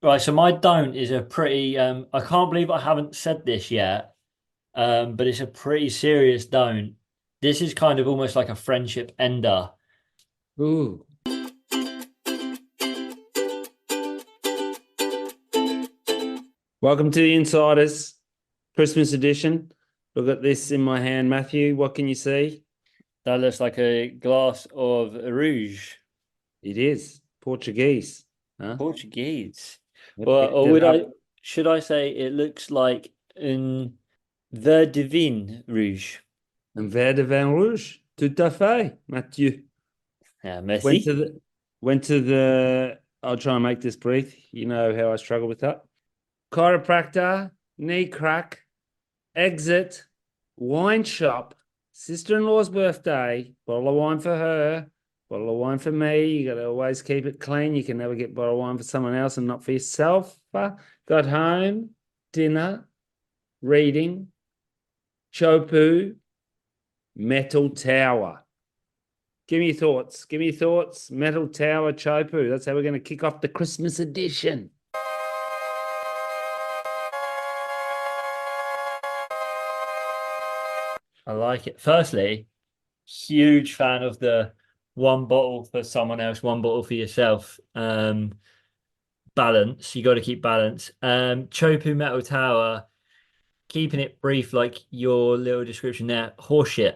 Right, so my don't is a pretty I can't believe I haven't said this yet. But it's a pretty serious don't. This is kind of almost like a friendship ender. Ooh. Welcome to the Insiders Christmas edition. Look at this in my hand, Matthew. What can you see? That looks like a glass of rouge. It is Portuguese. Huh? Portuguese. Yep, Or picked it would up. I should I say it looks like un the divine rouge. Un verre de vin rouge. Tout à fait, Matthew. Yeah, Went merci. to the went to the I'll try and make this brief. You know how I struggle with that. Chiropractor, knee crack, exit, wine shop, sister-in-law's birthday, bottle of wine for her, bottle of wine for me. You got to always keep it clean. You can never get bottle of wine for someone else and not for yourself. Got home, dinner, reading, chopu, metal tower. Give me your thoughts. Give me your thoughts. Metal tower, chopu. That's how we're going to kick off the Christmas edition. I like it. Firstly, huge fan of the one bottle for someone else, one bottle for yourself. Balance. You got to keep balance. Chopu Metal Tower, keeping it brief, like your little description there, horseshit.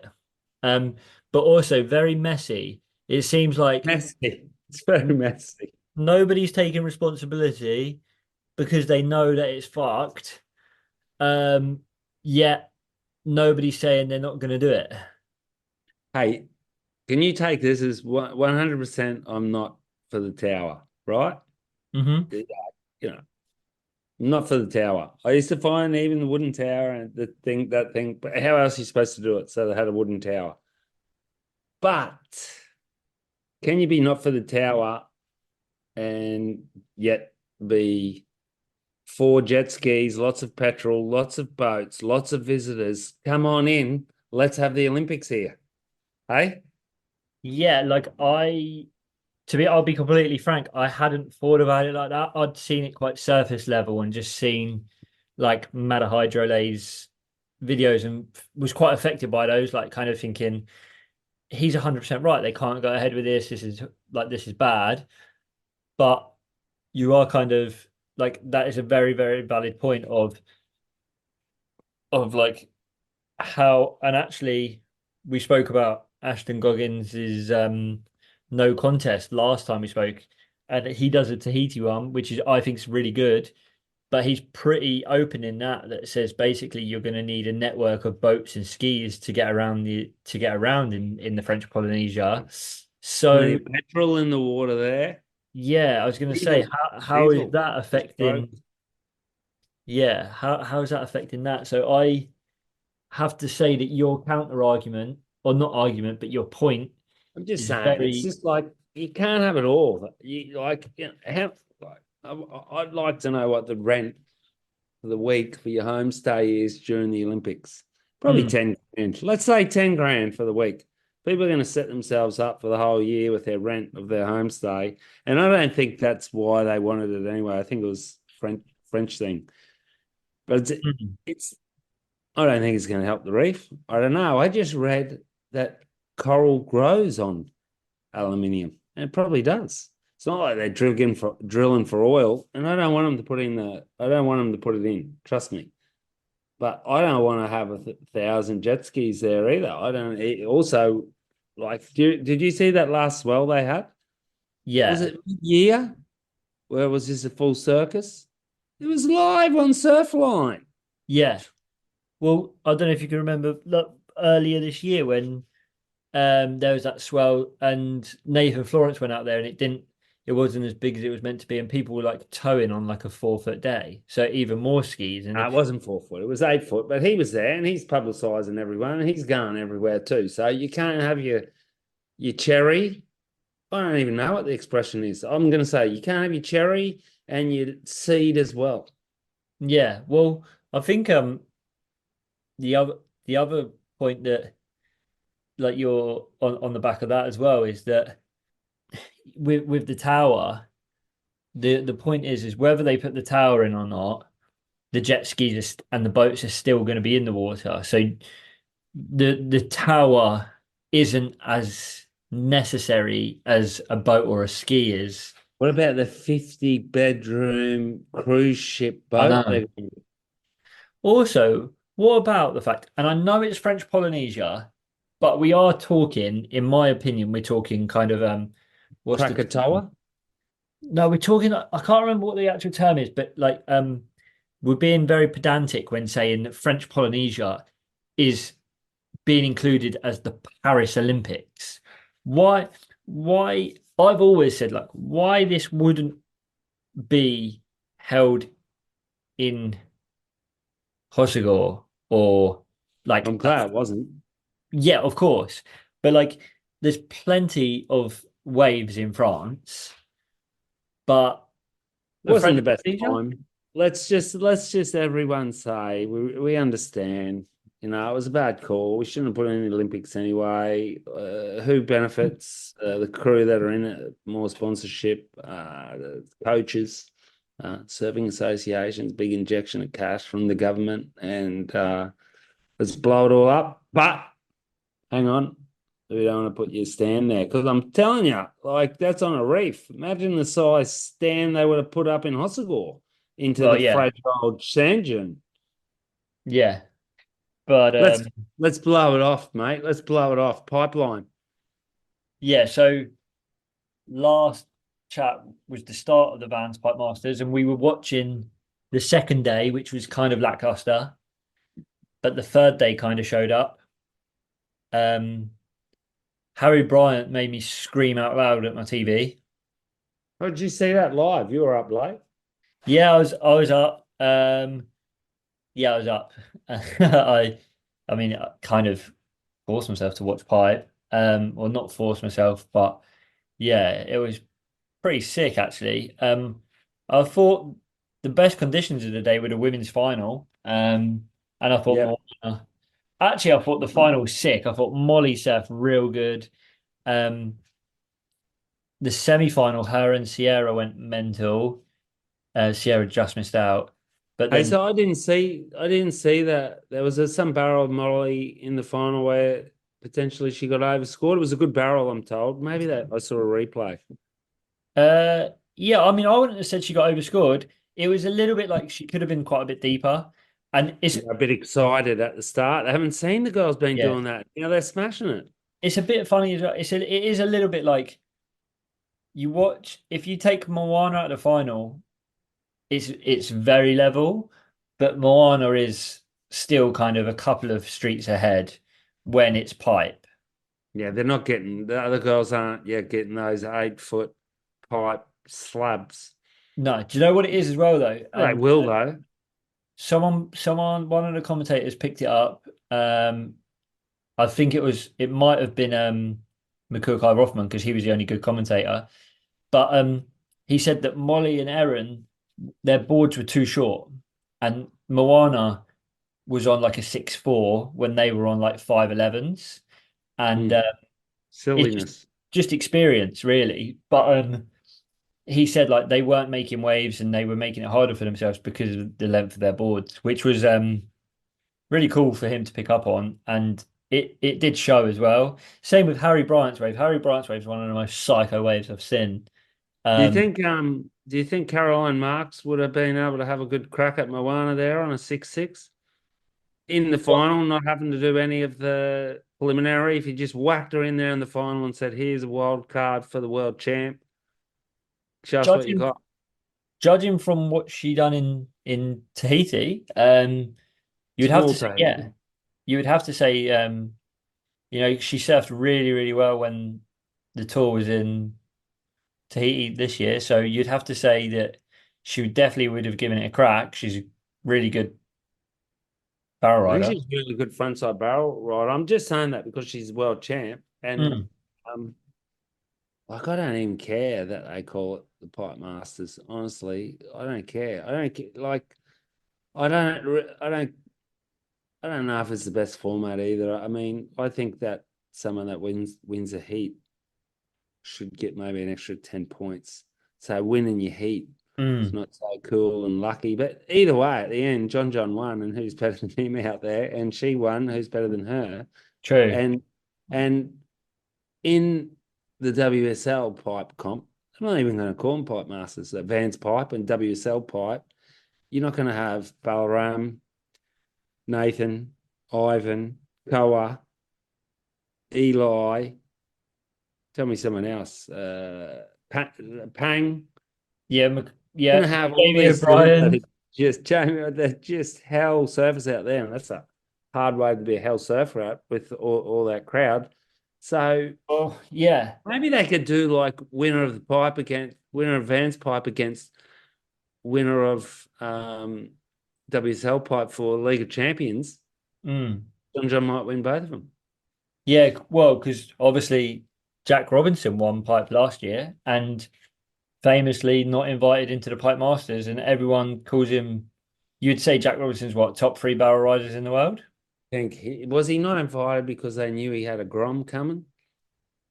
Um, but also very messy. It seems like Messy. It's very messy. nobody's taking responsibility because they know that it's fucked. Um, Yet nobody's saying they're not going to do it. Hey, can you take this as 100%? I'm not for the tower, right? Hmm. You know, I'm not for the tower. I used to find even the wooden tower and that thing, but how else are you supposed to do it? So they had a wooden tower. But can you be not for the tower and yet be four jet skis, lots of petrol, lots of boats, lots of visitors? Come on in. Let's have the Olympics here. Hey? Yeah, I'll be completely frank, I hadn't thought about it like that. I'd seen it quite surface level and just seen like Mata Hydrolay's videos and was quite affected by those, like kind of thinking he's 100% right. They can't go ahead with this. This is bad. But you are kind of like that is a very, very valid point of like how and actually we spoke about Ashton Goggins's no contest last time we spoke, and he does a Tahiti one, which is I think is really good. But he's pretty open in that says basically you're going to need a network of boats and skis to get around in the French Polynesia. Plenty So of petrol in the water there. yeah, I was going to say Diesel. how is Diesel. that Just broke. affecting? Yeah, how is that affecting that? So I have to say that your counter argument, or not argument, but your point I'm just is saying, it's very, just like you can't have it all. Like I'd like to know what the rent for the week for your homestay is during the Olympics. Probably mm, 10 grand. Let's say 10 grand for the week. People are going to set themselves up for the whole year with their rent of their homestay. And I don't think that's why they wanted it anyway. I think it was French thing. But mm. it's I don't think it's going to help the reef. I don't know. I just read that coral grows on aluminium, and it probably does. It's not like they're drilling for oil, and I don't want them to put in the. I don't want them to put it in. Trust me. But I don't want to have thousand jet skis there either. I don't. Also, like, did you see that last swell they had? Was Yeah, it mid-year? Where was this a full circus? It was live on Surfline. yeah. Well, I don't know if you can remember look, earlier this year when there was that swell and Nathan Florence went out there and it wasn't as big as it was meant to be, and people were like towing on like a 4 foot day, so even more skis. And It wasn't 4 foot, it was 8 foot, but he was there and he's publicising everyone and he's going everywhere too. So you can't have your cherry. I don't even know what the expression is. I'm going to say you can't have your cherry and your seed as well. yeah, well, I think the other the other point that like you're on the back of that as well is that with the tower. the point is whether they put the tower in or not, the jet skis and the boats are still going to be in the water. So the tower isn't as necessary as a boat or a ski is. What about the 50-bedroom cruise ship I boat? know. Also, what about the fact, and I know it's French Polynesia, but we are talking, in my opinion, we're talking kind of what's the term? Krakatoa? No, we're talking, I can't remember what the actual term is, but like we're being very pedantic when saying that French Polynesia is being included as the Paris Olympics. Why why I've always said like why this wouldn't be held in Hossegor or like I'm glad it wasn't. yeah, of course. But like there's plenty of waves in France, but It the wasn't French the best Polynesia? time. Let's just everyone say we understand. It was a bad call. We shouldn't have put it in the Olympics anyway. Who benefits? The crew that are in it, more sponsorship, the coaches, surfing associations, big injection of cash from the government, and let's blow it all up. But hang on. We don't want to put your stand there because I'm telling you, like that's on a reef. Imagine the size stand they would have put up in Hossegor into Well, the yeah. fragile sand dune. Yeah. But Let's let's blow it off, mate. Let's blow it off. Pipeline. yeah, so last chat was the start of the Vans Pipe Masters, and we were watching the second day, which was kind of lackluster, but the third day kind of showed up. Um, Harry Bryant made me scream out loud at my TV. Oh, did you see that live? You were up late. Yeah, I was up. Yeah, I was up. I mean, I kind of forced myself to watch Pipe. Or not force myself, but yeah, it was pretty sick actually. I thought the best conditions of the day were the women's final. And I thought Yep. Moana. Actually, I thought the final was sick. I thought Molly surfed real good. Um, the semi-final, her and Sierra went mental. Sierra just missed out, but Hey, then so I didn't see that there was some barrel of Molly in the final where potentially she got overscored. It was a good barrel, I'm told. Maybe that I saw a replay. yeah, I mean, I wouldn't have said she got overscored. It was a little bit like she could have been quite a bit deeper, and Yeah, a bit excited at the start. I haven't seen the girls been yeah, doing that. They're smashing it. it's a bit funny as well. It is a little bit like you watch if you take Moana at the final, it's very level, but Moana is still kind of a couple of streets ahead when it's pipe. Yeah, they're not getting the other girls aren't yet getting those 8 foot pipe slabs. No, do you know what it is as well though? They And will though. one of the commentators picked it up. I think it might have been Makukai Rothman because he was the only good commentator. But he said that Molly and Erin, their boards were too short, and Moana was on like a 6'4" when they were on like 5'11s, and Mm, it's silliness. just experience really. But he said like they weren't making waves and they were making it harder for themselves because of the length of their boards, which was really cool for him to pick up on, and it did show as well. Same with Harry Bryant's wave. Harry Bryant's wave is one of the most psycho waves I've seen. Um, Do you think Caroline Marks would have been able to have a good crack at Moana there on a 6-6 in the final, not having to do any of the preliminary? If you just whacked her in there in the final and said, "Here's a wild card for the world champ, show us what you judging got." judging from what she done in Tahiti, you'd have to Small say yeah. Tahiti. You would have to say she surfed really really well when the tour was in Tahiti this year. So you'd have to say that she definitely would have given it a crack. She's a really good barrel I think rider. she's really good frontside barrel rider. I'm just saying that because she's world champ, and Mm. um, like I don't even care that they call it the Pipe Masters. Honestly, I don't care. I don't care. Like I don't. I don't. I don't know if it's the best format either. I mean, I think that someone that wins a heat should get maybe an extra 10 points. So winning your heat is Mm, not so cool and lucky. But either way, at the end, John won, and who's better than him out there? And she won, who's better than her? true. And and in the WSL pipe comp, I'm not even going to call them pipe masters. So Vans pipe and WSL pipe, you're not going to have Balaram, Nathan, Ivan, Koa, Eli. Tell me someone else. Pang. Yeah, Going yeah. to have all Jamie these things that are O'Brien. they're just hell surfers out there, and that's a hard way to be a hell surfer at with all that crowd. So Oh, yeah. maybe they could do like winner of the pipe against winner of Vans pipe against winner of WSL pipe for League of Champions. Mm. John might win both of them. Yeah, well, because obviously Jack Robinson won pipe last year and famously not invited into the Pipe Masters, and everyone calls him. You'd say Jack Robinson's what, top three barrel riders in the world? Was he not invited because they knew he had a Grom coming?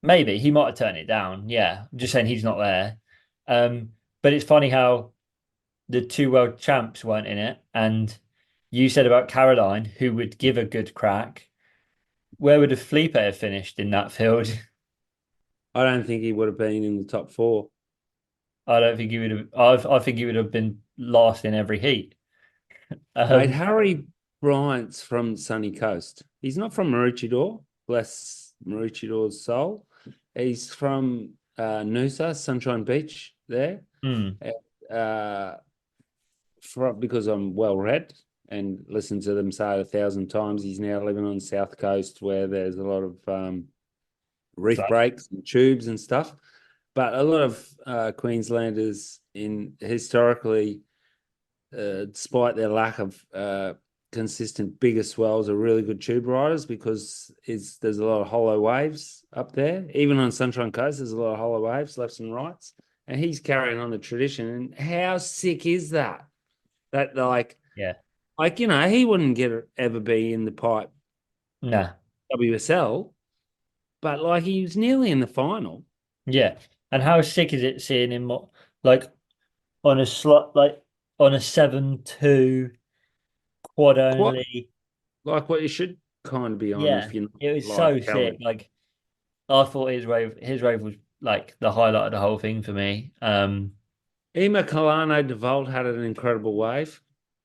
Maybe he might have turned it down. Yeah, I'm just saying he's not there. But it's funny how the two world champs weren't in it, and you said about Caroline, who would give a good crack. Where would a Felipe have finished in that field? I don't think he would have been in the top four. I don't think he would have. I think he would have been last in every heat. Mate, Um, Harry Bryant's from Sunny Coast. He's not from Maroochydore, bless Maroochydore soul. He's from Noosa, Sunshine Beach there. hmm, Uh, because I'm well read and listened to them say it 1,000 times. He's now living on the South Coast where there's a lot of reef breaks and tubes and stuff. But a lot of Queenslanders in historically, despite their lack of consistent bigger swells, are really good tube riders because there's a lot of hollow waves up there. Even on Sunshine Coast, there's a lot of hollow waves, lefts and rights. And he's carrying on the tradition. And how sick is that? That yeah, he wouldn't ever be in the pipe nah, WSL, but like he was nearly in the final. yeah. And how sick is it seeing him like on a slot, like on a 7-2 quad Quite only? like what you should kind of be on Yeah, if you're it not was so like sick. Kelly. Like I thought his rave was like the highlight of the whole thing for me. Ema Kalano DeVault had an incredible wave.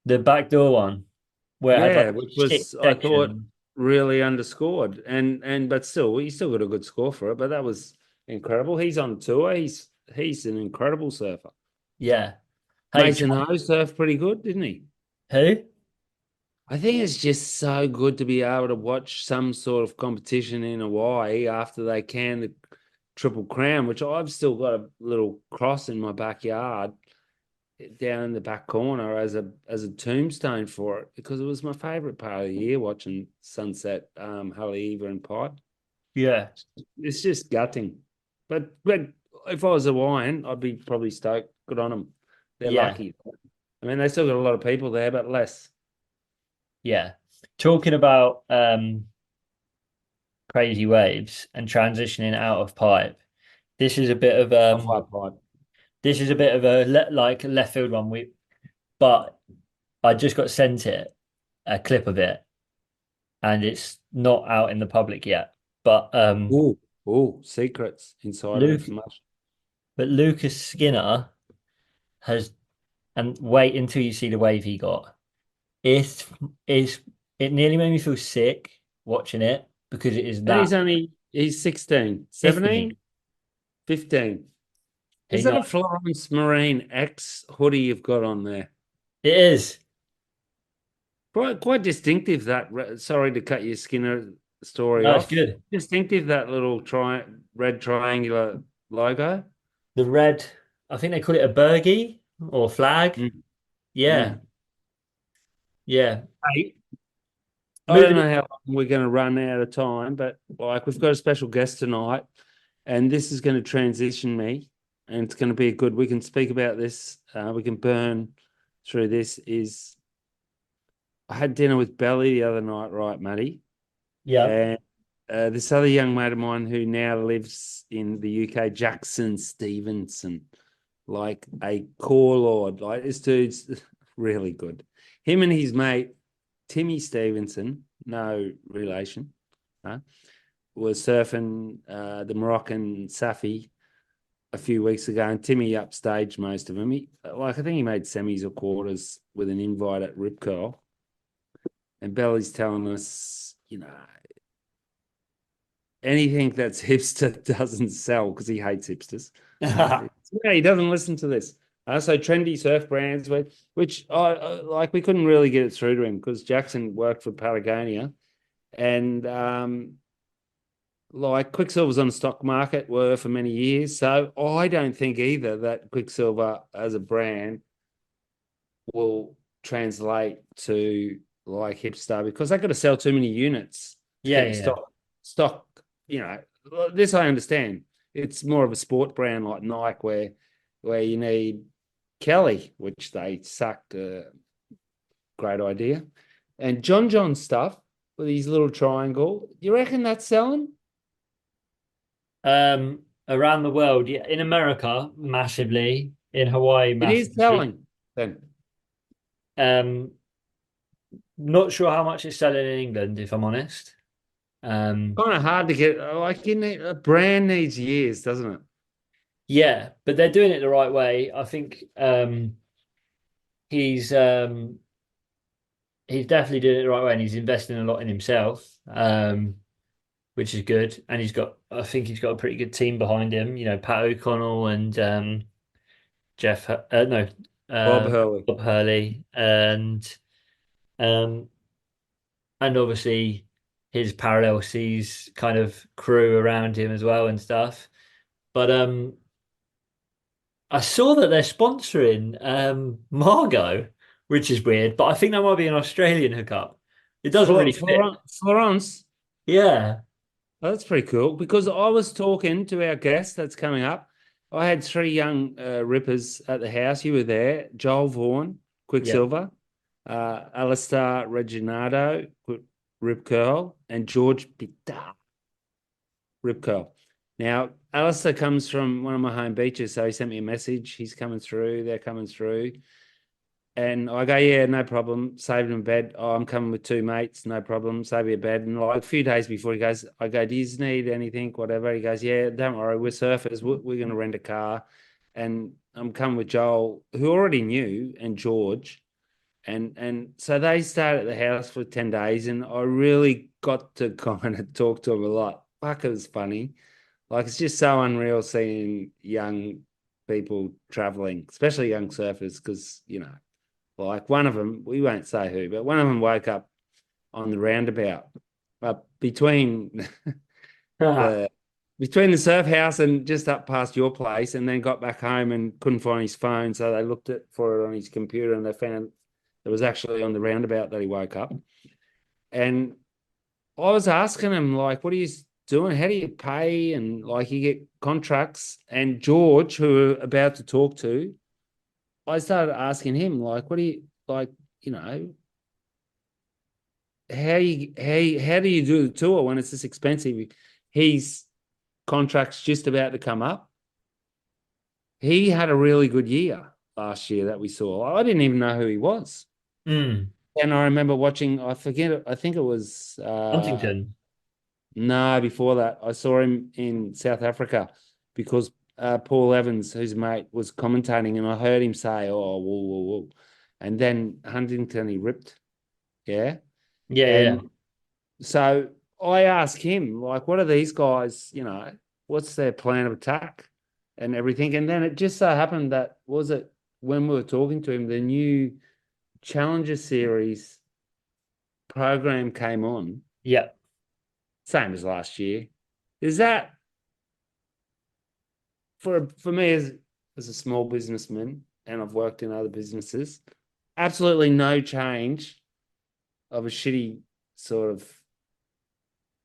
The backdoor one where it had like Yeah, which six was I thought sections. really underscored. And but still, he still got a good score for it. But that was incredible. He's on tour. He's an incredible surfer. Yeah. Hey, Mason Ho surfed pretty good, didn't he? who? I think it's just so good to be able to watch some sort of competition in Hawaii after they can the Triple Crown, which I've still got a little cross in my backyard down in the back corner as a tombstone for it because it was my favorite part of the year watching sunset, Haleiwa and Pipe. Yeah. It's just gutting, but if I was Hawaiian, I'd be probably stoked. Good on them. They're Yeah. lucky. I mean, they still got a lot of people there, but less. Yeah. Talking about crazy waves and transitioning out of pipe. This is a bit of Off hard pipe. this is a bit of a like left field one but I just got sent a clip of it and it's not out in the public yet. But Secrets, insider Luke information. but Lucas Skinner has and wait until you see the wave he got. It's it's it nearly made me feel sick watching it because it is And that he's 16, 15. 17, 15. Is He's that not a Florence Marine X hoodie you've got on there? it is. Quite distinctive that. Sorry to cut your Skinner story No, it's off. good. Distinctive that little red triangular logo. The red, I think they call it a burgie or flag. Mm, Yeah, mm. yeah. Hey, I don't Moving. know how long we're going to run out of time, but like we've got a special guest tonight, and this is going to transition me, and it's going to be a good. We can speak about this. We can burn through this. I had dinner with Belly the other night, right, Matty? Yeah. And this other young mate of mine who now lives in the UK, Jackson Stevenson. like a core lord. Like this dude's really good. Him and his mate Timmy Stevenson, no relation, huh, was surfing the Moroccan Safi a few weeks ago, and Timmy upstaged most of them. I think he made semis or quarters with an invite at Rip Curl. And Belly's telling us, anything that's hipster doesn't sell because he hates hipsters. He doesn't listen to this. So trendy surf brands, which like we couldn't really get it through to him because Jackson worked for Patagonia, and like Quicksilver's on the stock market were for many years. So I don't think either that Quicksilver as a brand will translate to like hipster because they've got to sell too many units to Yeah, keep yeah, stock. This I understand. It's more of a sport brand like Nike where you need Kelly, which they sucked. Great idea. And John stuff with his little triangle. You reckon that's selling? yeah. Around the world, yeah, in America, massively, in Hawaii, It is massively. selling. Then Um, Not sure how much it's selling in England, if I'm honest. Um, kind of hard to get. Like a brand needs years, doesn't it? yeah, but they're doing it the right way. I think he's um, he's definitely doing it the right way, and he's investing a lot in himself, which is good. And I think he's got a pretty good team behind him. You know, Pat O'Connell and Jeff, no, Bob uh, Hurley. Bob Hurley, um, and obviously his parallel seas kind of crew around him as well and stuff. But I saw that they're sponsoring Margot, which is weird, but I think that might be an Australian hookup. It doesn't really fit. Florence. Yeah, Oh, that's pretty cool because I was talking to our guest that's coming up. I had three young rippers at the house. You were there. Joel Vaughan, yeah. Quicksilver, Alistair Reginado, Rip Curl, and George Pittar, Rip Curl. Now, Alistair comes from one of my home beaches, so he sent me a message. He's coming through. They're coming through. And I go, yeah, no problem. Saved him a bed. Oh, I'm coming with two mates. No problem. Save me a bed. And like a few days before he goes, I go, do you need anything? Whatever. He goes, yeah, don't worry. We're surfers. We're going to rent a car. And I'm coming with Joel, who already knew, and George. And so they stayed at the house for 10 days. And I really got to kind of talk to him a lot. Fuck, it was funny. Like, it's just so unreal seeing young people traveling, especially young surfers, because, like one of them, we won't say who, but one of them woke up on the roundabout between the between the surf house and just up past your place, and then got back home and couldn't find his phone. So they looked for it on his computer and they found it was actually on the roundabout that he woke up. And I was asking him, like, what are you doing? How do you pay? And like you get contracts. And George, who we're about to talk to, I started asking him, like, what do you like, you know, how do you do the tour when it's this expensive? His contract's just about to come up. He had a really good year last year that we saw. I didn't even know who he was. Mm. And I remember watching, I forget, I think it was Huntington. no, before that, I saw him in South Africa because Paul Evans, whose mate, was commentating, and I heard him say, "Oh, whoa, whoa, whoa," and then Huntington he ripped, yeah, Yeah, yeah. and so I asked him, like, what are these guys? What's their plan of attack and everything? And then it just so happened that was it when we were talking to him, the new Challenger Series program came on, Yeah. same as last year. Is that for me as a small businessman, and I've worked in other businesses, absolutely no change of a shitty sort of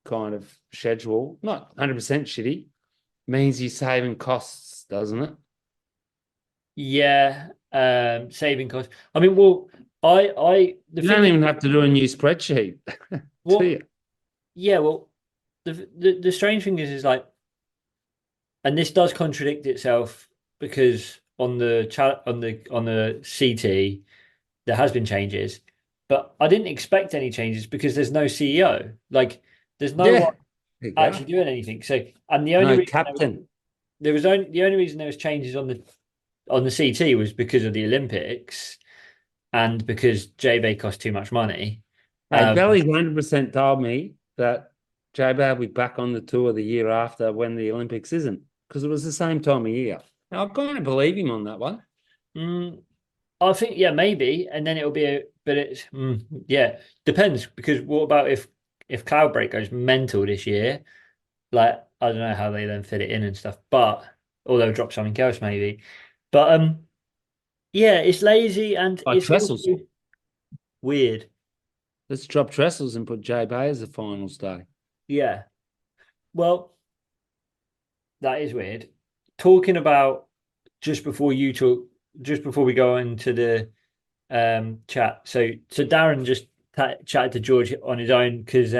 kind of schedule, not 100% shitty, means you're saving costs, doesn't it? Yeah. Saving costs. I mean, well, the You thing don't is, even have to do a new spreadsheet, do well, you? yeah, well, the strange thing is like, and this does contradict itself because on the CT there has been changes, but I didn't expect any changes because there's no CEO. Like there's no one Yeah. There you go. actually doing anything. So and the only No reason captain. the only reason there was changes on the CT was because of the Olympics and because J-Bay cost too much money. Hey, Um, Belly 100% told me that J-Bay will be back on the tour the year after when the Olympics isn't, because it was the same time of year. Now, I'm going to believe him on that one. mm, I think yeah maybe, and then it'll be but it's yeah depends because what about if Cloudbreak goes mental this year? Like I don't know how they then fit it in and stuff, but or they'll drop something else maybe. But yeah, it's lazy and Like it's also Trestles. weird. Let's drop Trestles and put J-Bay as the finals day. Yeah. Well, that is weird. Talking about just before you talk, just before we go into the chat. So Darren just chatted to George on his own because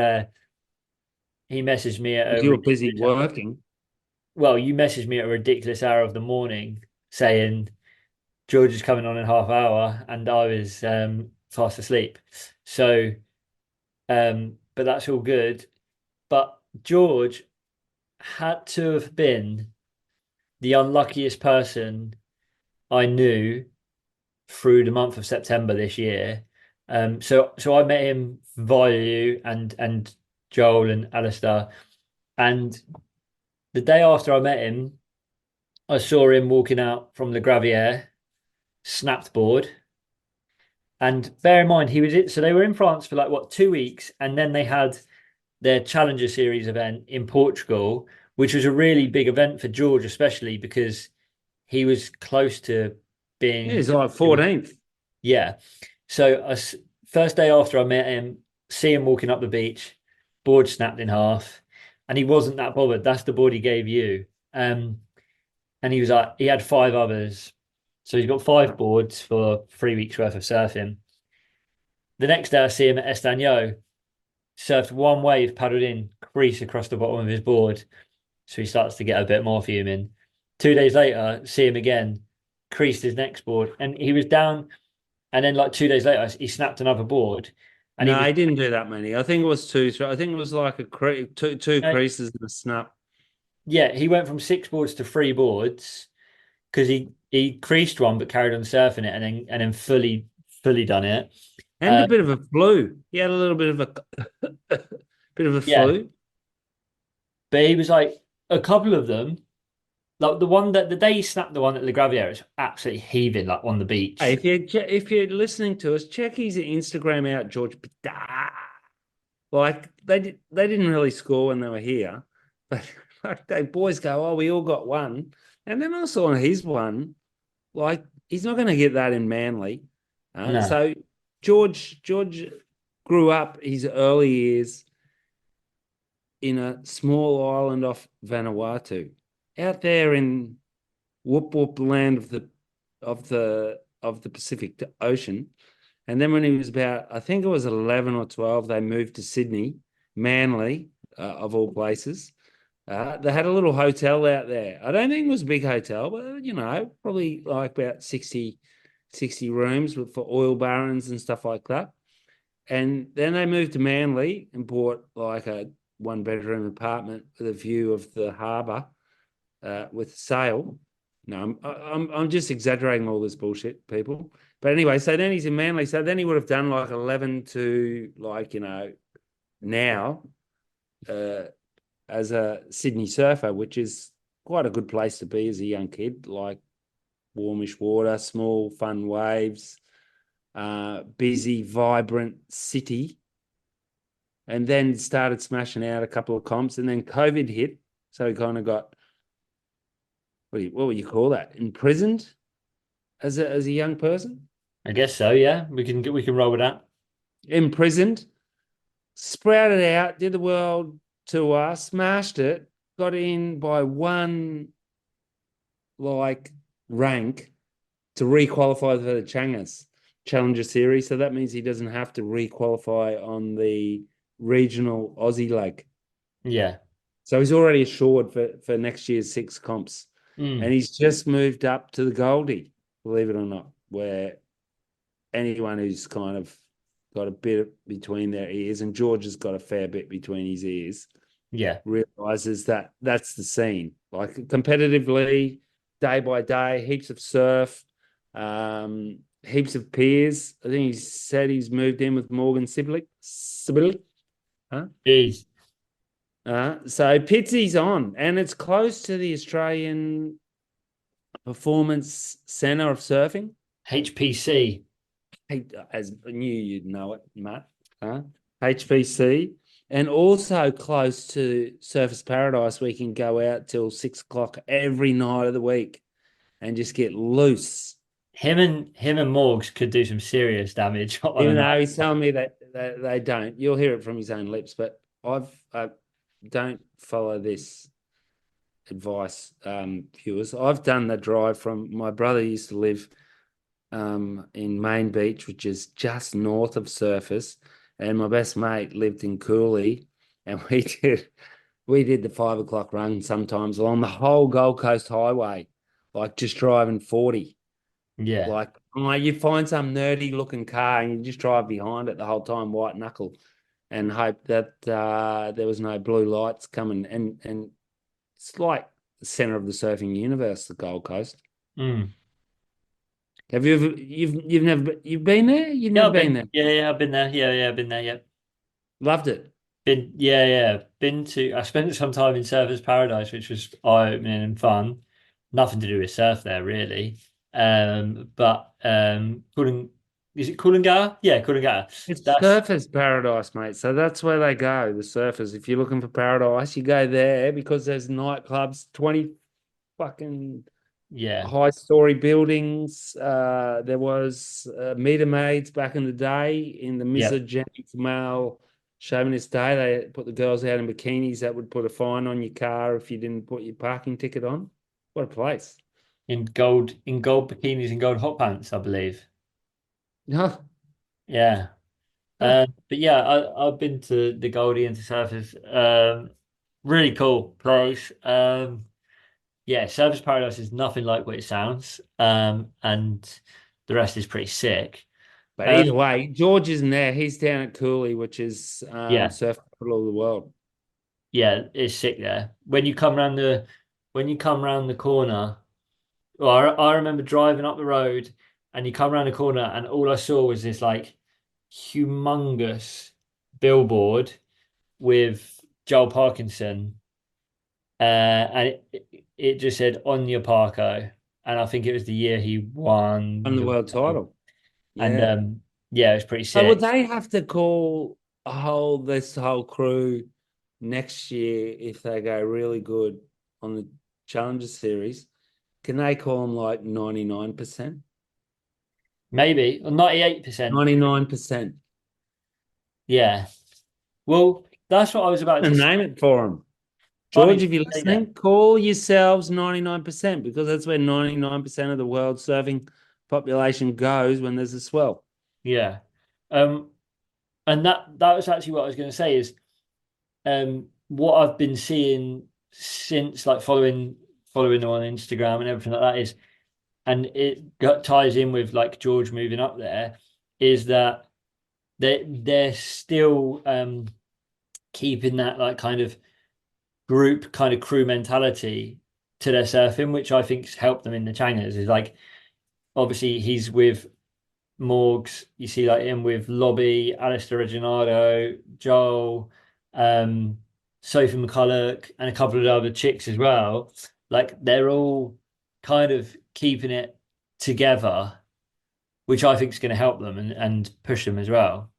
he messaged me at Because a you were busy ridiculous. working. Well, you messaged me at a ridiculous hour of the morning saying George is coming on in half hour, and I was fast asleep. So, but that's all good. But George had to have been the unluckiest person I knew through the month of September this year. So I met him via you and Joel and Alistair, and the day after I met him, I saw him walking out from the Gravier, snapped board. And bear in mind, he was so they were in France for like what 2 weeks, and then they had their Challenger Series event in Portugal, which was a really big event for George, especially because he was close to Yeah, being he's like 14th. yeah. So first day after I met him, see him walking up the beach, board snapped in half, and he wasn't that bothered. That's the board he gave you. And he was like, he had five others. So he's got five boards for 3 weeks worth of surfing. The next day I see him at Estagno, surfed one wave, paddled in, crease across the bottom of his board. So he starts to get a bit more fuming. 2 days later, see him again, creased his next board, and he was down. And then like 2 days later, he snapped another board, and he No, was he didn't do that many. I think it was two. I think it was like two uh, creases and a snap. yeah, he went from six boards to three boards because he creased one but carried on surfing it and then fully done it. And a Uh, bit of a flu. He had a little bit of a bit of a yeah, flu. but he was like a couple of them. Like the one that the day he snapped the one at Le Gravier is absolutely heaving like on the Hey, beach. if you're listening to us, check his Instagram out, George Pittar. Like they didn't really score when they were here, but like they boys go, oh, we all got one, and then I saw his one. Like he's not going to get that in Manly. No, So George grew up his early years in a small island off Vanuatu, out there in whoop whoop land of the Pacific Ocean. And then when he was about, I think it was 11 or 12, they moved to Sydney, Manly, of all places. They had a little hotel out there. I don't think it was a big hotel, but, probably like about 60 rooms for oil barons and stuff like that. And then they moved to Manly and bought like a one bedroom apartment with a view of the harbour with sail. No, I'm just exaggerating all this bullshit, people. But anyway, so then he's in Manly. So then he would have done like 11 to like now uh, as a Sydney surfer, which is quite a good place to be as a young kid. Like warmish water, small fun waves, busy, vibrant city. And then started smashing out a couple of comps, and then COVID hit, so he kind of got what would you call that? Imprisoned as a young person? I guess so. Yeah, we can roll with that. Imprisoned, sprouted out, did the world tour, smashed it, got in by one like rank to requalify for the Changas Challenger Series. So that means he doesn't have to requalify on the regional Aussie leg. Yeah, So he's already assured for next year's six comps. and Mm. he's just moved up to the Goldie, believe it or not, where anyone who's kind of got a bit between their ears, and George has got a fair bit between his ears, Yeah. realizes that that's the scene. Like competitively, day by day, heaps of surf, heaps of peers. I think he said he's moved in with Morgan Sibley. Huh? Jeez. So Pitsy's on, and it's close to the Australian Performance Centre of Surfing. HPC. As I knew you'd know it, Matt. HPC, and also close to Surface Paradise. We can go out till 6 o'clock every night of the week and just get loose. Him and Morgs could do some serious damage on a Even though night. he's telling me that they don't, you'll hear it from his own lips. But I don't follow this advice, viewers. I've done the drive from my brother used to live in Main Beach, which is just north of Surface, and my best mate lived in Cooley, and we did the 5 o'clock run sometimes along the whole Gold Coast Highway, like just driving 40. Yeah. Like you find some nerdy looking car and you just drive behind it the whole time, white knuckle, and hope that there was no blue lights coming. And it's like the center of the surfing universe, the Gold Coast. Mm. Have you ever you've been there? You've Yeah, never I've been been. there. Yeah, yeah, I've been there. Yeah, yeah, I've been there. Yeah. Loved it. Been. Yeah, yeah. Been to. I spent some time in Surfers Paradise, which was eye-opening and fun. Nothing to do with surf there, really. But Cooling, is it Coolangatta? Yeah, Coolangatta. It's That's surfers paradise, mate. So that's where they go, the surfers. If you're looking for paradise, you go there because there's nightclubs, 20 fucking yeah, high story buildings. There was meter maids back in the day in the yeah. misogynic male chauvinist day. They put the girls out in bikinis that would put a fine on your car if you didn't put your parking ticket on. What a place. In gold bikinis and gold hot pants, I believe. No. Yeah. But yeah, I've been to the Goldie and to Surfers. Really cool place. Yeah, Surfers Paradise is nothing like what it sounds. And the rest is pretty sick. But Um, either way, George isn't there. He's down at Cooley, which is yeah, surf capital of the world. yeah, it's sick there. When you come round the corner, well, I remember driving up the road and you come around the corner and all I saw was this like humongous billboard with Joel Parkinson, and it just said Anya Parko, and I think it was the year he won On the the world title. and Yeah. yeah, it was pretty So would sick. they have to call this whole crew next year if they go really good on the Challenger series? Can they call them like 99%? Maybe or 98%. 99%. Yeah. Well, that's what I was about to And say. name it for them. Funny George, to if you're say that. listening, call yourselves 99% because that's where 99% of the world surfing population goes when there's a swell. Yeah. Um, and that was actually what I was going to say is what I've been seeing since like following them on Instagram and everything like that is, and ties in with like George moving up there, is that they're still keeping that like kind of group kind of crew mentality to their surfing, which I think's helped them in the Changers. Is like obviously he's with Morgs, you see like him with Lobby, Alistair Reginado, Joel, um, Sophie McCulloch, and a couple of other chicks as well. Like they're all kind of keeping it together, which I think is going to help them and push them as well.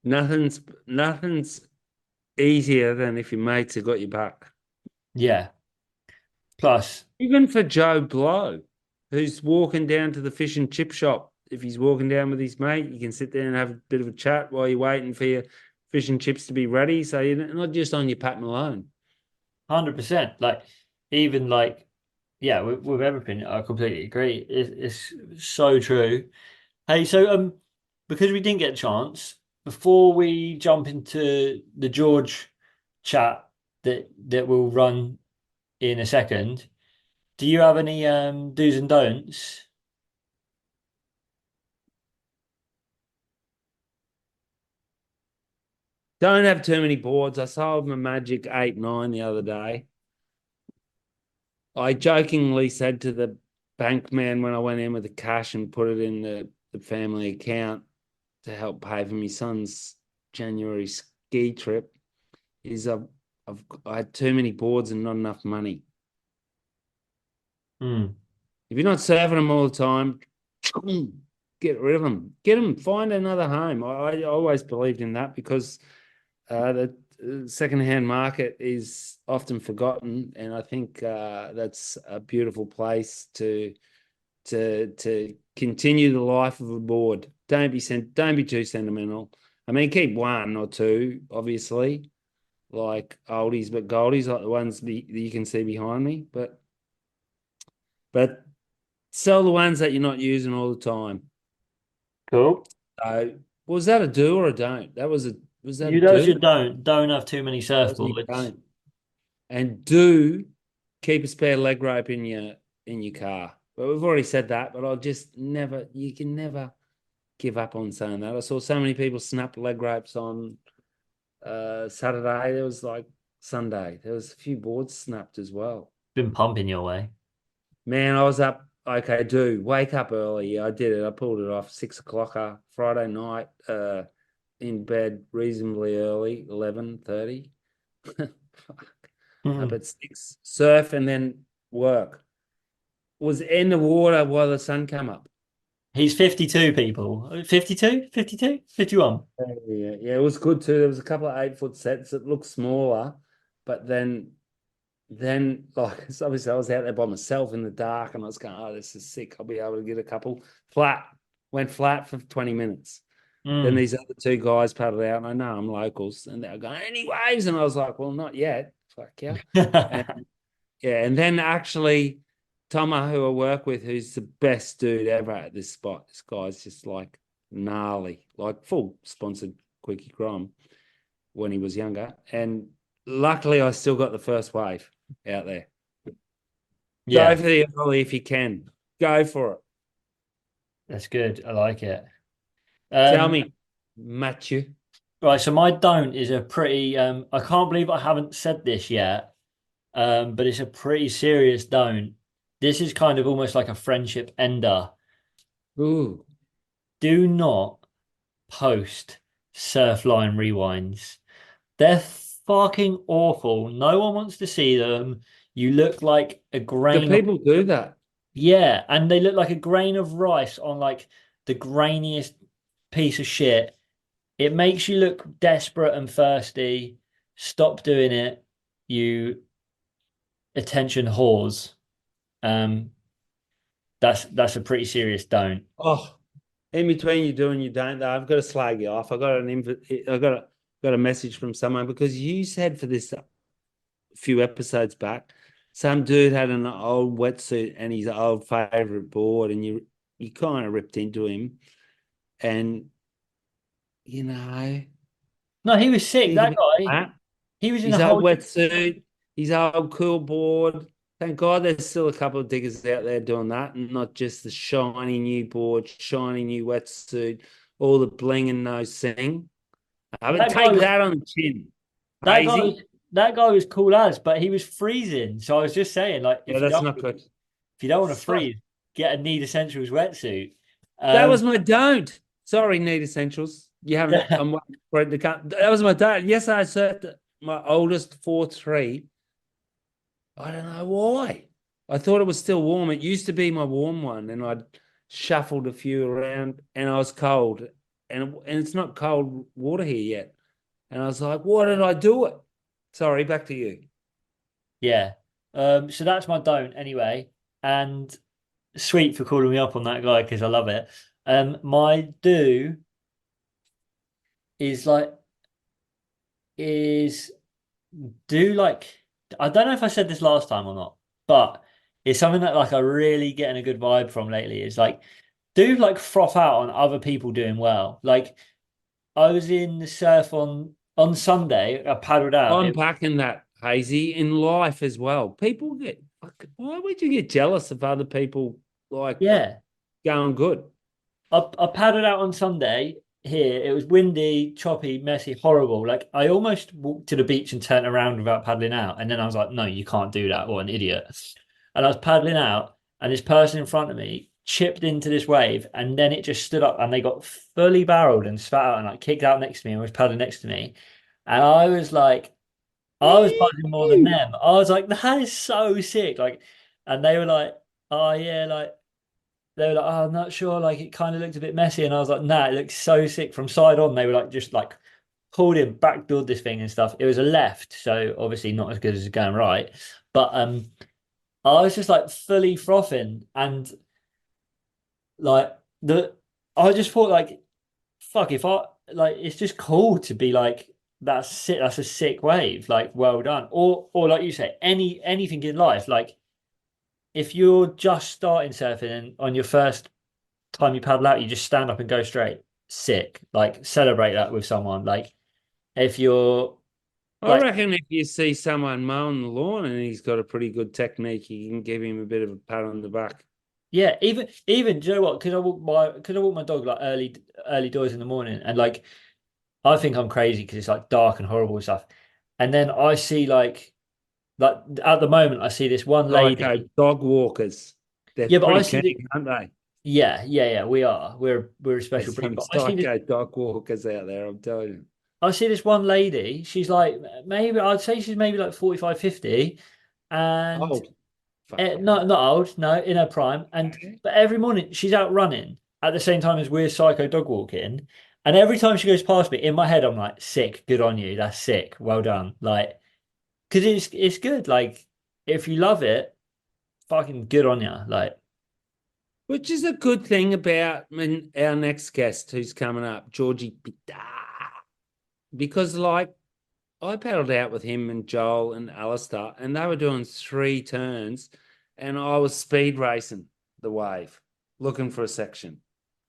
Nothing's easier than if your mates have got your back. Yeah. Plus, Even for Joe Blow, who's walking down to the fish and chip shop. If he's walking down with his mate, you can sit there and have a bit of a chat while you're waiting for your fish and chips to be ready. So you're not just on your Pat Malone. 100%. Like even like yeah, with everything, I completely agree. It's so true. Hey, so because we didn't get a chance, before we jump into the George chat that we'll run in a second, Do you have any do's and don'ts? Don't have too many boards. I sold my Magic 8, 9 the other day. I jokingly said to the bank man when I went in with the cash and put it in the family account to help pay for my son's January ski trip, is I had too many boards and not enough money. Hmm. If you're not serving them all the time, get rid of them. Get them, find another home. I always believed in that because the secondhand market is often forgotten, and I think that's a beautiful place to continue the life of a board. Don't be too sentimental. I mean, keep one or two, obviously, like oldies but goldies, like the ones that you can see behind me. But sell the ones that you're not using all the time. Cool. So, was that a do or a don't? Was that a You know, do? you don't have too many That was me surfboards. don't. And do keep a spare leg rope in your car. But we've already said that. But I'll just never. You can never give up on saying that. I saw so many people snap leg ropes on Saturday. There was like Sunday. There was a few boards snapped as well. Been pumping your way. Man, I was up. Okay, do wake up early. Yeah, I did it. I pulled it off 6 o'clock Friday night. In bed reasonably early, 11:30. Up Hmm. at 6, surf and then work. Was in the water while the sun came up. He's 52 people. 52? 52? 51. Yeah, yeah, it was good too. There was a couple of 8 foot sets that looked smaller, but then like so obviously I was out there by myself in the dark and I was going, oh, this is sick. I'll be able to get a couple flat. Went flat for 20 minutes. Then Mm. these other two guys paddled out, and I know I'm locals, and they were going, any waves? And I was like, well, not yet. Fuck yeah. And yeah, and then actually Tomo, who I work with, who's the best dude ever at this spot. This guy's just like gnarly, like full sponsored Quickie Crom when he was younger. And luckily I still got the first wave out there. Go Yeah, for the early if you can. Go for it. that's good. I like it. Tell Um, me, Matthew. right, so my don't is a pretty I can't believe I haven't said this yet. But it's a pretty serious don't. This is kind of almost like a friendship ender. Ooh. Do not post Surfline rewinds. They're fucking awful. No one wants to see them. You look like a Do grain of, people do that? yeah, and they look like a grain of rice on like the grainiest piece of shit. It makes you look desperate and thirsty. Stop doing it, you attention whores. Um, that's a pretty serious don't. Oh, in between you do and you don't, though, I've got to slag you off. I got a message from someone because you said for this a few episodes back, some dude had an old wetsuit and his old favorite board, and you kind of ripped into him, and you know, No, he was sick. think That about guy. that. He was in a His old whole. wetsuit, his old cool board. Thank God there's still a couple of diggers out there doing that, and not just the shiny new board, shiny new wetsuit, all the bling and no sing. I would That guy take was. that on the chin. That guy Hazy. was. That guy was cool as, but he was freezing. So I was just saying, like, Yeah, that's not good. if you don't want to Fuck. freeze, get a Need Essentials wetsuit. That was Um, my don't. Sorry, Need Essentials. You haven't. I'm waiting for it to come. That was my don't. Yes, I surfed my oldest 4.3. I don't know why. I thought it was still warm. It used to be my warm one, and I'd shuffled a few around, and I was cold, and it's not cold water here yet. And I was like, "Why did I do it?" Sorry, back to you. yeah. So that's my don't anyway. And sweet for calling me up on that guy because I love it. My do is like is do like I don't know if I said this last time or not, but it's something that like I really getting a good vibe from lately. Is like do like froth out on other people doing well. Like I was in the surf on Sunday. I paddled out. I'm packing that, Hazy, in life as well. People get Why would you get jealous of other people like Yeah. going good? I paddled out on Sunday here. It was windy, choppy, messy, horrible. Like I almost walked to the beach and turned around without paddling out. And then I was like, no, you can't do that. What an idiot. And I was paddling out, and this person in front of me chipped into this wave, and then it just stood up and they got fully barreled and spat out and like kicked out next to me and was paddling next to me. And I was like, I was buzzing more than them. I was like, that is so sick. Like, and they were like, oh yeah, like they were like, oh, I'm not sure. Like it kind of looked a bit messy. And I was like, nah, it looks so sick from side on. They were like, just like pulled in, backdoored this thing and stuff. It was a left, so obviously not as good as going right. But I was just like fully frothing and like the I just thought like, fuck, if I like it's just cool to be like that's sick, that's a sick wave, like well done. Or like you say, anything in life, like if you're just starting surfing and on your first time you paddle out, you just stand up and go straight. Sick. Like celebrate that with someone. Like if you're I like, reckon if you see someone mowing the lawn and he's got a pretty good technique, you can give him a bit of a pat on the back. yeah, even do you know what? Because I walk my dog like early doors in the morning, and like I think I'm crazy because it's like dark and horrible and stuff. And then I see like at the moment I see this one Psycho lady. dog walkers. They're Yeah, but I pretty see keen, the aren't they? yeah, we are. We're a special There's breed. some But I see this psycho dog walkers out there, I'm telling you. I see this one lady. She's like maybe I'd say she's maybe like 45, 50, and Oh, fuck yeah. not old, no, in her prime. And but every morning she's out running at the same time as we're psycho dog walking. And every time she goes past me, in my head, I'm like, sick, good on you. That's sick. Well done. Like, because it's good. Like, if you love it, fucking good on you. Like, Which is a good thing about our next guest who's coming up, Georgie Pittar. Because, like, I paddled out with him and Joel and Alistair, and they were doing 3 turns, and I was speed racing the wave, looking for a section,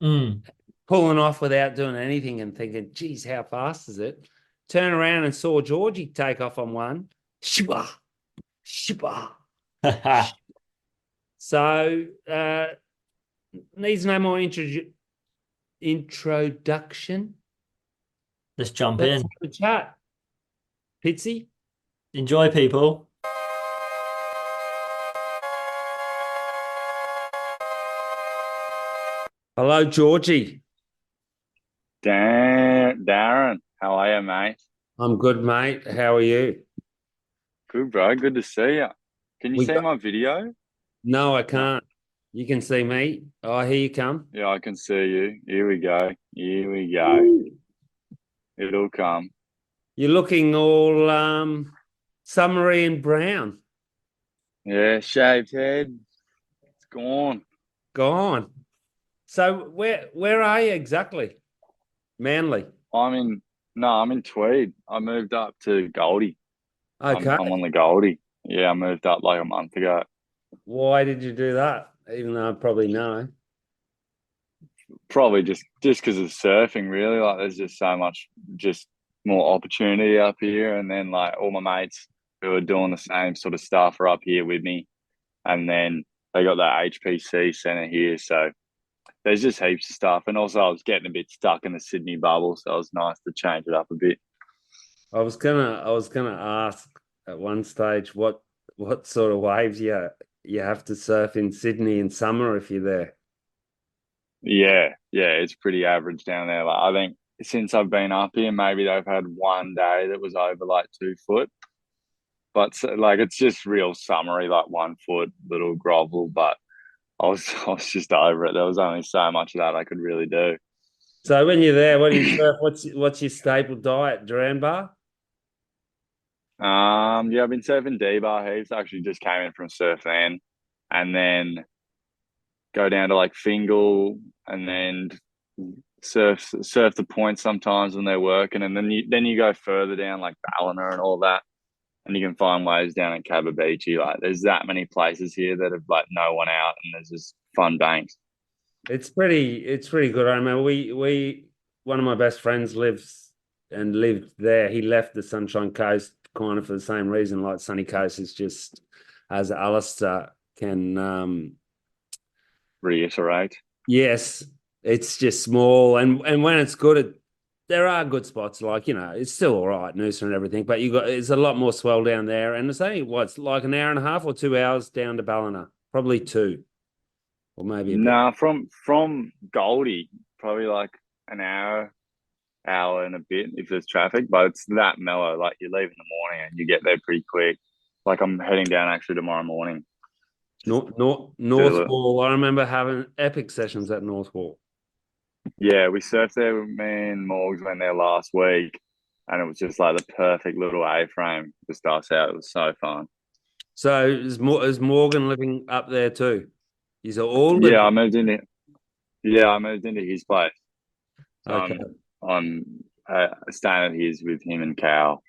mm. pulling off without doing anything and thinking, geez, how fast is it? Turn around and saw Georgie take off on one. Shiba, shiba. So, needs no more introduction. Let's jump Let's in. have a chat. Pitsy. Enjoy, people. Hello, Georgie. Darren, how are you, mate? I'm good, mate. How are you? Good, bro. Good to see you. Can you We see got my video? No, I No. can't. You can see me. Oh, here you come. Yeah, I can see you. Here we go. Here we go. It'll come. You're looking all summery and brown. Yeah, shaved head. It's gone. Gone. So where are you exactly? Manly. I'm in. No, I'm in Tweed. I moved up to Goldie. I'm Okay. on the Goldie. Yeah, I moved up like a month ago. Why did you do that? Even though I probably know. Probably just because of surfing, really. Like, there's just so much, just more opportunity up here, and then like all my mates who are doing the same sort of stuff are up here with me. And then they got that HPC center here. So there's just heaps of stuff. And also, I was getting a bit stuck in the Sydney bubble, so it was nice to change it up a bit. I was gonna ask at one stage what sort of waves you have to surf in Sydney in summer if you're there. Yeah, it's pretty average down there. Like, I think since I've been up here, maybe they've had one day that was over like 2 foot. But so, like, it's just real summery, like 1 foot little grovel. But I was just over it. There was only so much of that I could really do. So when you're there, what do you surf? What's your staple diet? Duran bar? Yeah, I've been surfing D-bar heaps. I actually just came in from surf then, and then go down to like Fingal, and then surf the point sometimes when they're working, and then you go further down like Ballina and all that, and you can find waves down at Cabo Beachy. Like, there's that many places here that have like no one out, and there's just fun banks. It's pretty good. I remember we one of my best friends lived there. He left the Sunshine Coast kind of for the same reason. Like Sunny Coast is just as Alistair can Reiterate. yes, it's just small, and when it's good, there are good spots. Like it's still all right, Noosa and everything, but it's a lot more swell down there, and it's only what's like an hour and a half or 2 hours down to Ballina, probably two, or maybe a bit. Nah, from Goldie, probably like an hour and a bit if there's traffic, but it's that mellow. Like you leave in the morning and you get there pretty quick. Like I'm heading down actually tomorrow morning. North Wall. I remember having epic sessions at North Wall. Yeah, we surfed there. Me and Morgs went there last week, and it was just like the perfect little A-frame to start us out. It was so fun. So is Morgan living up there too? He's all Yeah, living. I moved into his place. So Okay. I'm staying at his with him and Cal.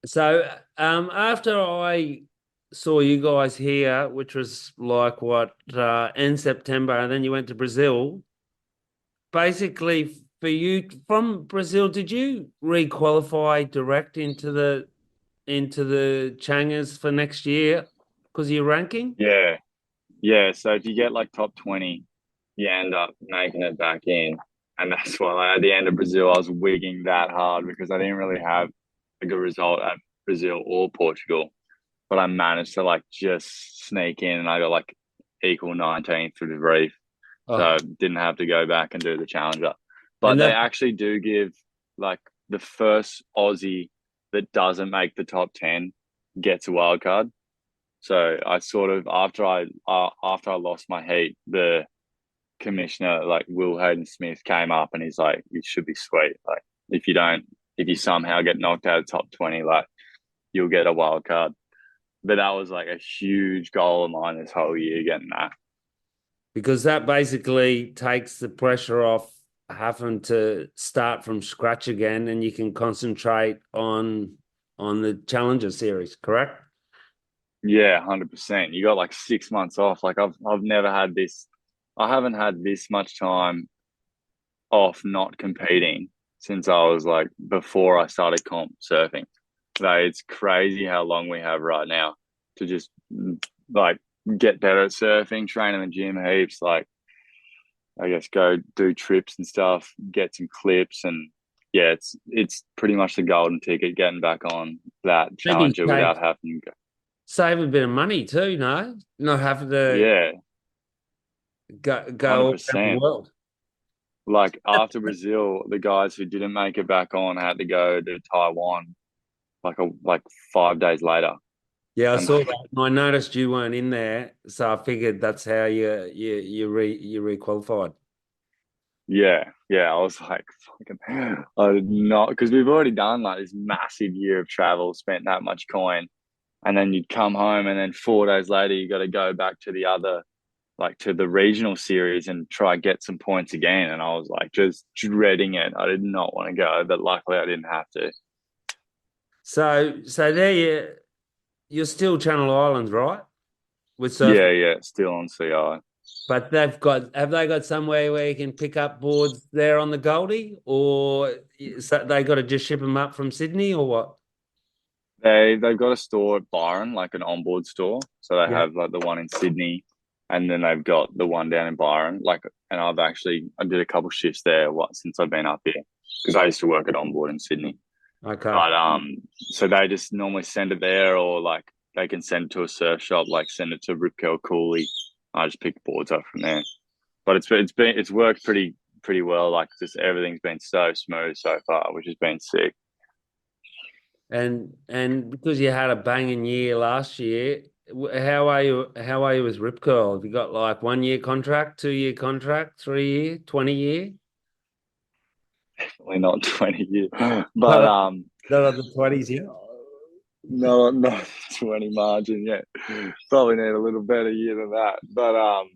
So after I saw you guys here, which was like what in September, and then you went to Brazil. Basically, for you from Brazil, did you re-qualify direct into the Changas for next year because of your ranking? Yeah, yeah. So if you get like top 20, you end up making it back in. And that's why like, at the end of Brazil, I was wigging that hard because I didn't really have a good result at Brazil or Portugal. But I managed to like just sneak in and I got like equal 19th through the reef. Oh, So didn't have to go back and do the challenger. But and they that actually do give like the first Aussie that doesn't make the top 10 gets a wild card. So I sort of after I lost my heat, the commissioner like Will Hayden Smith came up and he's like, "You should be sweet. Like if you somehow get knocked out of top 20, like you'll get a wild card." But that was like a huge goal of mine this whole year getting that. because that basically takes the pressure off having to start from scratch again, and you can concentrate on the Challenger series, correct? Yeah, 100%. You got like 6 months off. Like I've never had this. I haven't had this much time off not competing since I was like before I started comp surfing. So it's crazy how long we have right now to just like get better at surfing, train in the gym heaps, like I guess go do trips and stuff, get some clips and yeah, it's pretty much the golden ticket getting back on that Maybe challenger without having to go. save a bit of money too, no? Not having to Yeah, go all around the 100%. world. Like after Brazil, the guys who didn't make it back on had to go to Taiwan like 5 days later. Yeah, I And saw like that. And I noticed you weren't in there, so I figured that's how you re-qualified. yeah, yeah, I was like fucking I did not because we've already done like this massive year of travel, spent that much coin, and then you'd come home and then 4 days later you got to go back to the other like to the regional series and try get some points again. And I was like just dreading it. I did not want to go, but luckily I didn't have to. So there you're still Channel Islands, right? With Yeah, surfing. yeah, still on CI. But have they got somewhere where you can pick up boards there on the Goldie, or so they got to just ship them up from Sydney, or what? They've got a store at Byron, like an onboard store. So they Yeah. have like the one in Sydney, and then they've got the one down in Byron. Like, and I did a couple shifts there since I've been up here because I used to work at onboard in Sydney. Okay. But so they just normally send it there, or like they can send it to a surf shop, like send it to Rip Curl Cooley. I just pick the boards up from there. But it's worked pretty well. Like just everything's been so smooth so far, which has been sick. And because you had a banging year last year, how are you? How are you with Rip Curl? Have you got like 1 year contract, 2 year contract, 3 year, 20 year? Definitely not 20 years, Not but on, not on the 20s here. not 20 margin yet. Probably need a little better year than that. But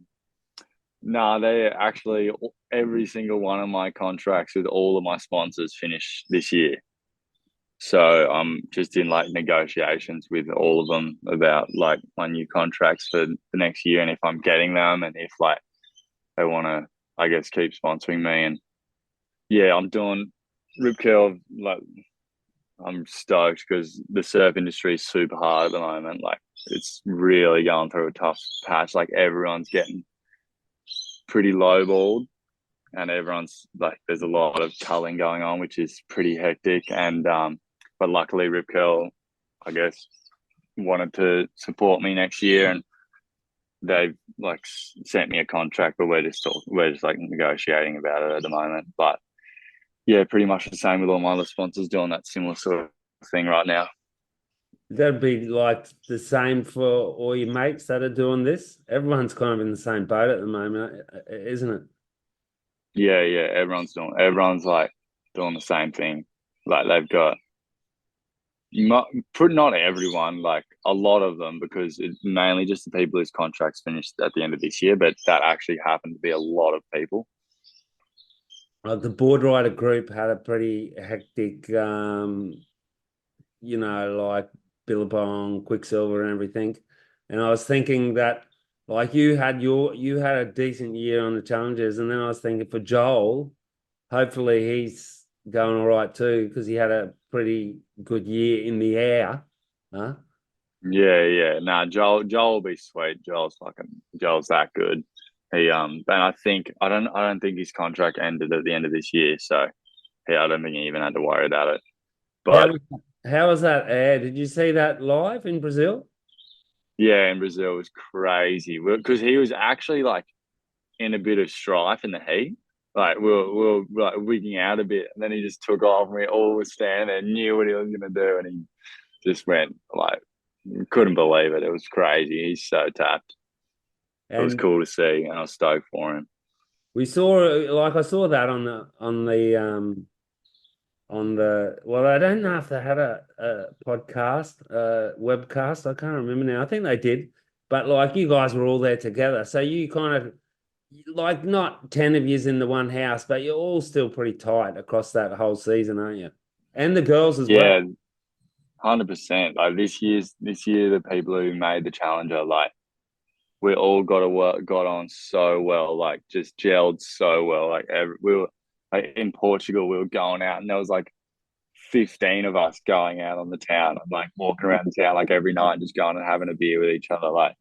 no, they actually every single one of my contracts with all of my sponsors finish this year. So I'm just in like negotiations with all of them about like my new contracts for the next year and if I'm getting them and if like they want to, I guess, keep sponsoring me. And yeah, I'm doing Rip Curl like I'm stoked because the surf industry is super hard at the moment. Like it's really going through a tough patch. Like everyone's getting pretty lowballed, and everyone's like, there's a lot of culling going on, which is pretty hectic. And but luckily, Rip Curl, I guess, wanted to support me next year, and they've like sent me a contract, but we're just like negotiating about it at the moment. But yeah, pretty much the same with all my other sponsors doing that similar sort of thing right now. That'd be like the same for all your mates that are doing this. Everyone's kind of in the same boat at the moment, isn't it? Yeah, yeah, everyone's like doing the same thing. Like they've got not everyone, like a lot of them, because it's mainly just the people whose contracts finished at the end of this year. But that actually happened to be a lot of people. The board rider group had a pretty hectic, like Billabong, Quicksilver, and everything. And I was thinking that, like, you had a decent year on the challenges, and then I was thinking for Joel, hopefully he's going all right too because he had a pretty good year in the air, huh? Yeah, yeah. Nah, Joel will be sweet. Joel's that good. And I don't think his contract ended at the end of this year, so yeah, I don't think he even had to worry about it. How But how was that air? Did you see that live in Brazil? yeah, in Brazil it was crazy because he was actually like in a bit of strife in the heat. Like we were like wigging out a bit, and then he just took off, and we all were standing there, knew what he was gonna do, and he just went like couldn't believe it. It was crazy. He's so tapped. It was And cool to see, and I was stoked for him. we saw, like, I saw that on the well, I don't know if they had a podcast, webcast. I can't remember now. I think they did, but like you guys were all there together, so you kind of like not 10 of yous in the one house, but you're all still pretty tight across that whole season, aren't you? And the girls as well. Yeah, 100%. Like this year, the people who made the challenger, like we all got on so well, like just gelled so well. We were like in Portugal, we were going out, and there was like 15 of us going out on the town, and like walking around the town like every night, just going and having a beer with each other. Like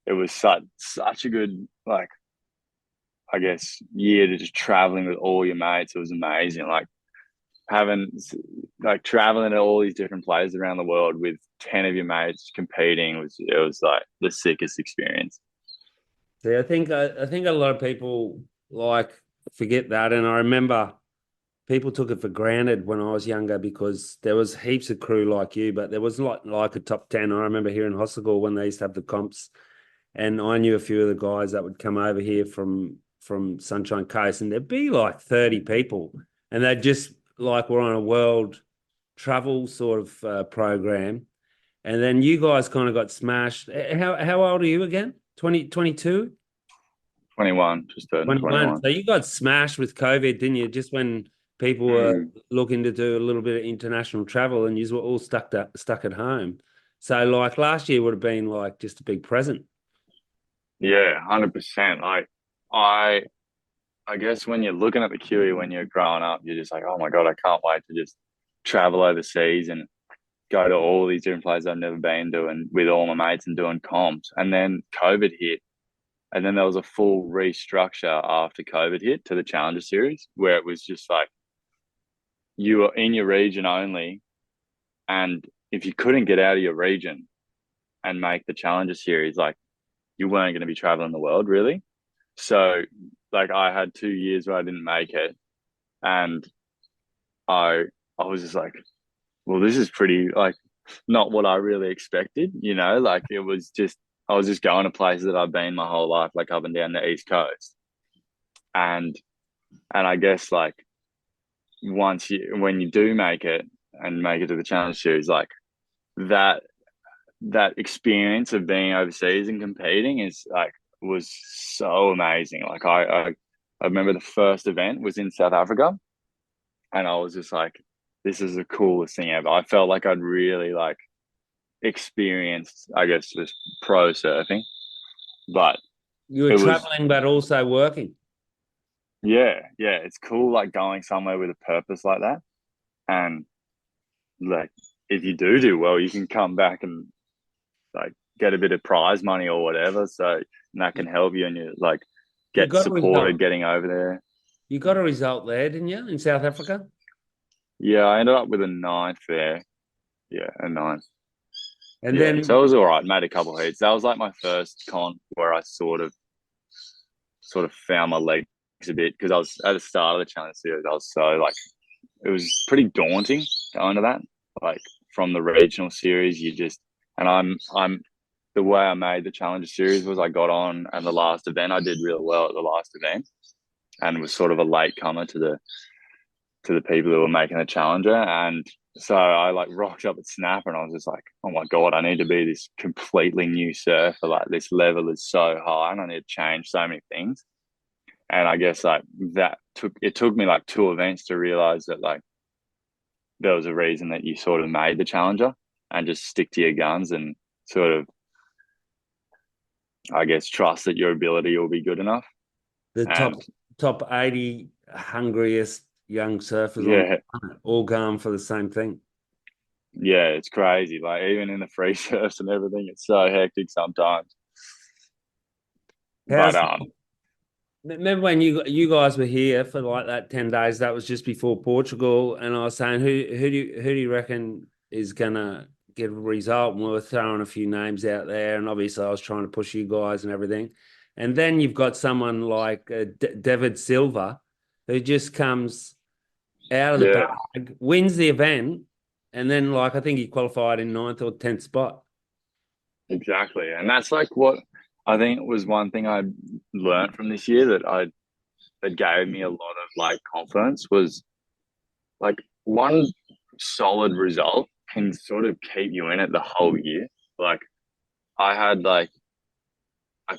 it was such a good, like, I guess, year to just traveling with all your mates. It was amazing. Like having like traveling to all these different places around the world with 10 of your mates competing was like the sickest experience. See, I think a lot of people like forget that, and I remember people took it for granted when I was younger because there was heaps of crew like you, but there was like a top 10. I remember here in Hossegor when they used to have the comps, and I knew a few of the guys that would come over here from Sunshine Coast, and there'd be like 30 people, and they just like were on a world travel sort of program. And then you guys kind of got smashed. How old are you again? 20, 22? 21, just turned 21. 21. So you got smashed with COVID, didn't you? Just when people were Mm. looking to do a little bit of international travel and you were all stuck at home. So like last year would have been like just a big present. Yeah, 100%. Like I I guess when you're looking at the Kiwi when you're growing up, you're just like, oh my God, I can't wait to just travel overseas and go to all these different places I've never been to and with all my mates and doing comps. And then COVID hit. And then there was a full restructure after COVID hit to the Challenger Series where it was just like you were in your region only. And if you couldn't get out of your region and make the Challenger Series, like you weren't going to be traveling the world really. So, like, I had 2 years where I didn't make it. And I, I was just like, well, this is pretty, like, not what I really expected, like it was just, I was just going to places that I've been my whole life, like up and down the East Coast. And, and I guess like when you do make it and make it to the Challenge Series, like that that experience of being overseas and competing is like was so amazing. Like I remember the first event was in South Africa, and I was just like, this is the coolest thing ever. I felt like I'd really like experienced, I guess, just pro surfing. But You were it was, traveling but also working. yeah, yeah, it's cool like going somewhere with a purpose like that. And like if you do well, you can come back and like get a bit of prize money or whatever. So and that can help you and you like You get got a result. supported getting over there. You got a result there, didn't you, in South Africa? Yeah, I ended up with a ninth there. Yeah, a ninth. And Yeah, so then it was all right. Made a couple of heats. That was like my first con where I sort of found my legs a bit because I was at the start of the challenge series. I was so like it was pretty daunting going to that. Like from the regional series, you just and I'm the way I made the challenger series was I got on and the last event I did really well at the last event and was sort of a late comer to the people who were making the challenger. And so I like rocked up at Snapper and I was just like, oh my God, I need to be this completely new surfer. Like this level is so high and I need to change so many things. And I guess like it took me like 2 events to realize that like there was a reason that you sort of made the challenger and just stick to your guns and sort of, I guess, trust that your ability will be good enough. the And top 80 hungriest young surfers on the yeah, planet all going for the same thing. yeah, it's crazy. Like even in the free surfs and everything, it's so hectic sometimes. But How's Remember when you guys were here for like that 10 days? That was just before Portugal, and I was saying who do you reckon is gonna get a result? And we were throwing a few names out there, and obviously I was trying to push you guys and everything. And then you've got someone like David Silva, who just comes out of the yeah, bag, wins the event, and then like I think he qualified in ninth or 10th spot. exactly. And that's like what I think was one thing I learned from this year that gave me a lot of like confidence was like one solid result can sort of keep you in it the whole year. Like I had like I,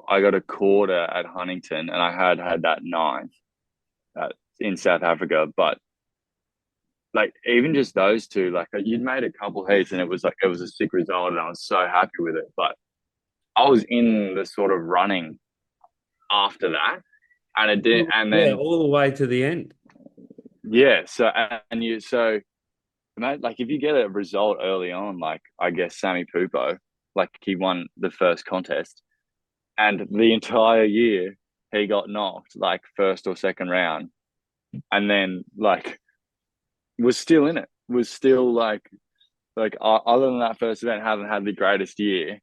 I got a quarter at Huntington and I had that ninth in South Africa, but like even just those two, like you'd made a couple heats and it was a sick result and I was so happy with it. But I was in the sort of running after that, and it did, and Yeah, then all the way to the end. yeah. So and you so mate, like if you get a result early on, like I guess Sammy Pupo, like he won the first contest, and the entire year he got knocked like first or second round, and then like was still in it, was still like other than that first event, haven't had the greatest year.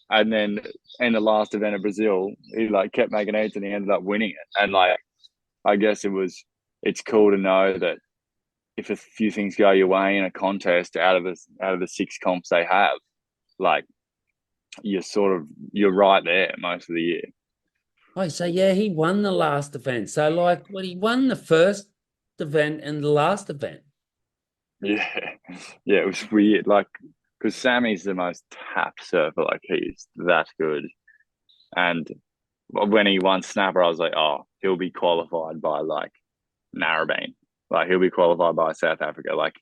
And then in the last event of Brazil, he like kept making eights and he ended up winning it. And like I guess it's cool to know that if a few things go your way in a contest out of the six comps they have, like you're right there most of the year. Oh, so yeah, he won the last event. So like, what he won the first event and the last event. Yeah, yeah, it was weird. Like because Sammy's the most tapped surfer, like he's that good. And when he won Snapper, I was like, oh, he'll be qualified by like Narrabeen. Like he'll be qualified by South Africa, like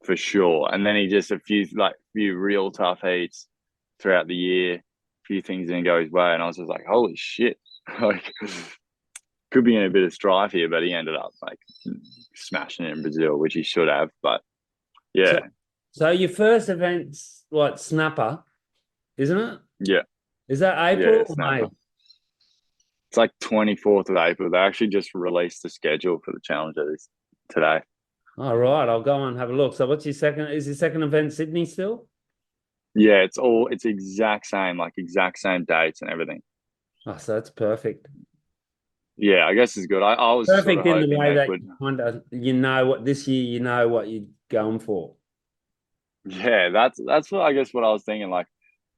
for sure. And then he just a few real tough heats throughout the year, a few things didn't go his way, and I was just like, holy shit, like could be in a bit of strife here, but he ended up like smashing it in Brazil, which he should have. But So, yeah, so your first event's what, Snapper, isn't it? yeah, Is that yeah, April or May? Snapper. It's like 24th of April. They actually just released the schedule for the challengers today. All right, I'll go and have a look. So what's your second? Is your second event Sydney still? Yeah, it's exact same, like exact same dates and everything. Oh, so that's perfect. Yeah, I guess it's good. I was sort of Perfect in the hoping way they that put, you kind of you know what this year you know what you're going for. yeah, that's what I guess what I was thinking. Like,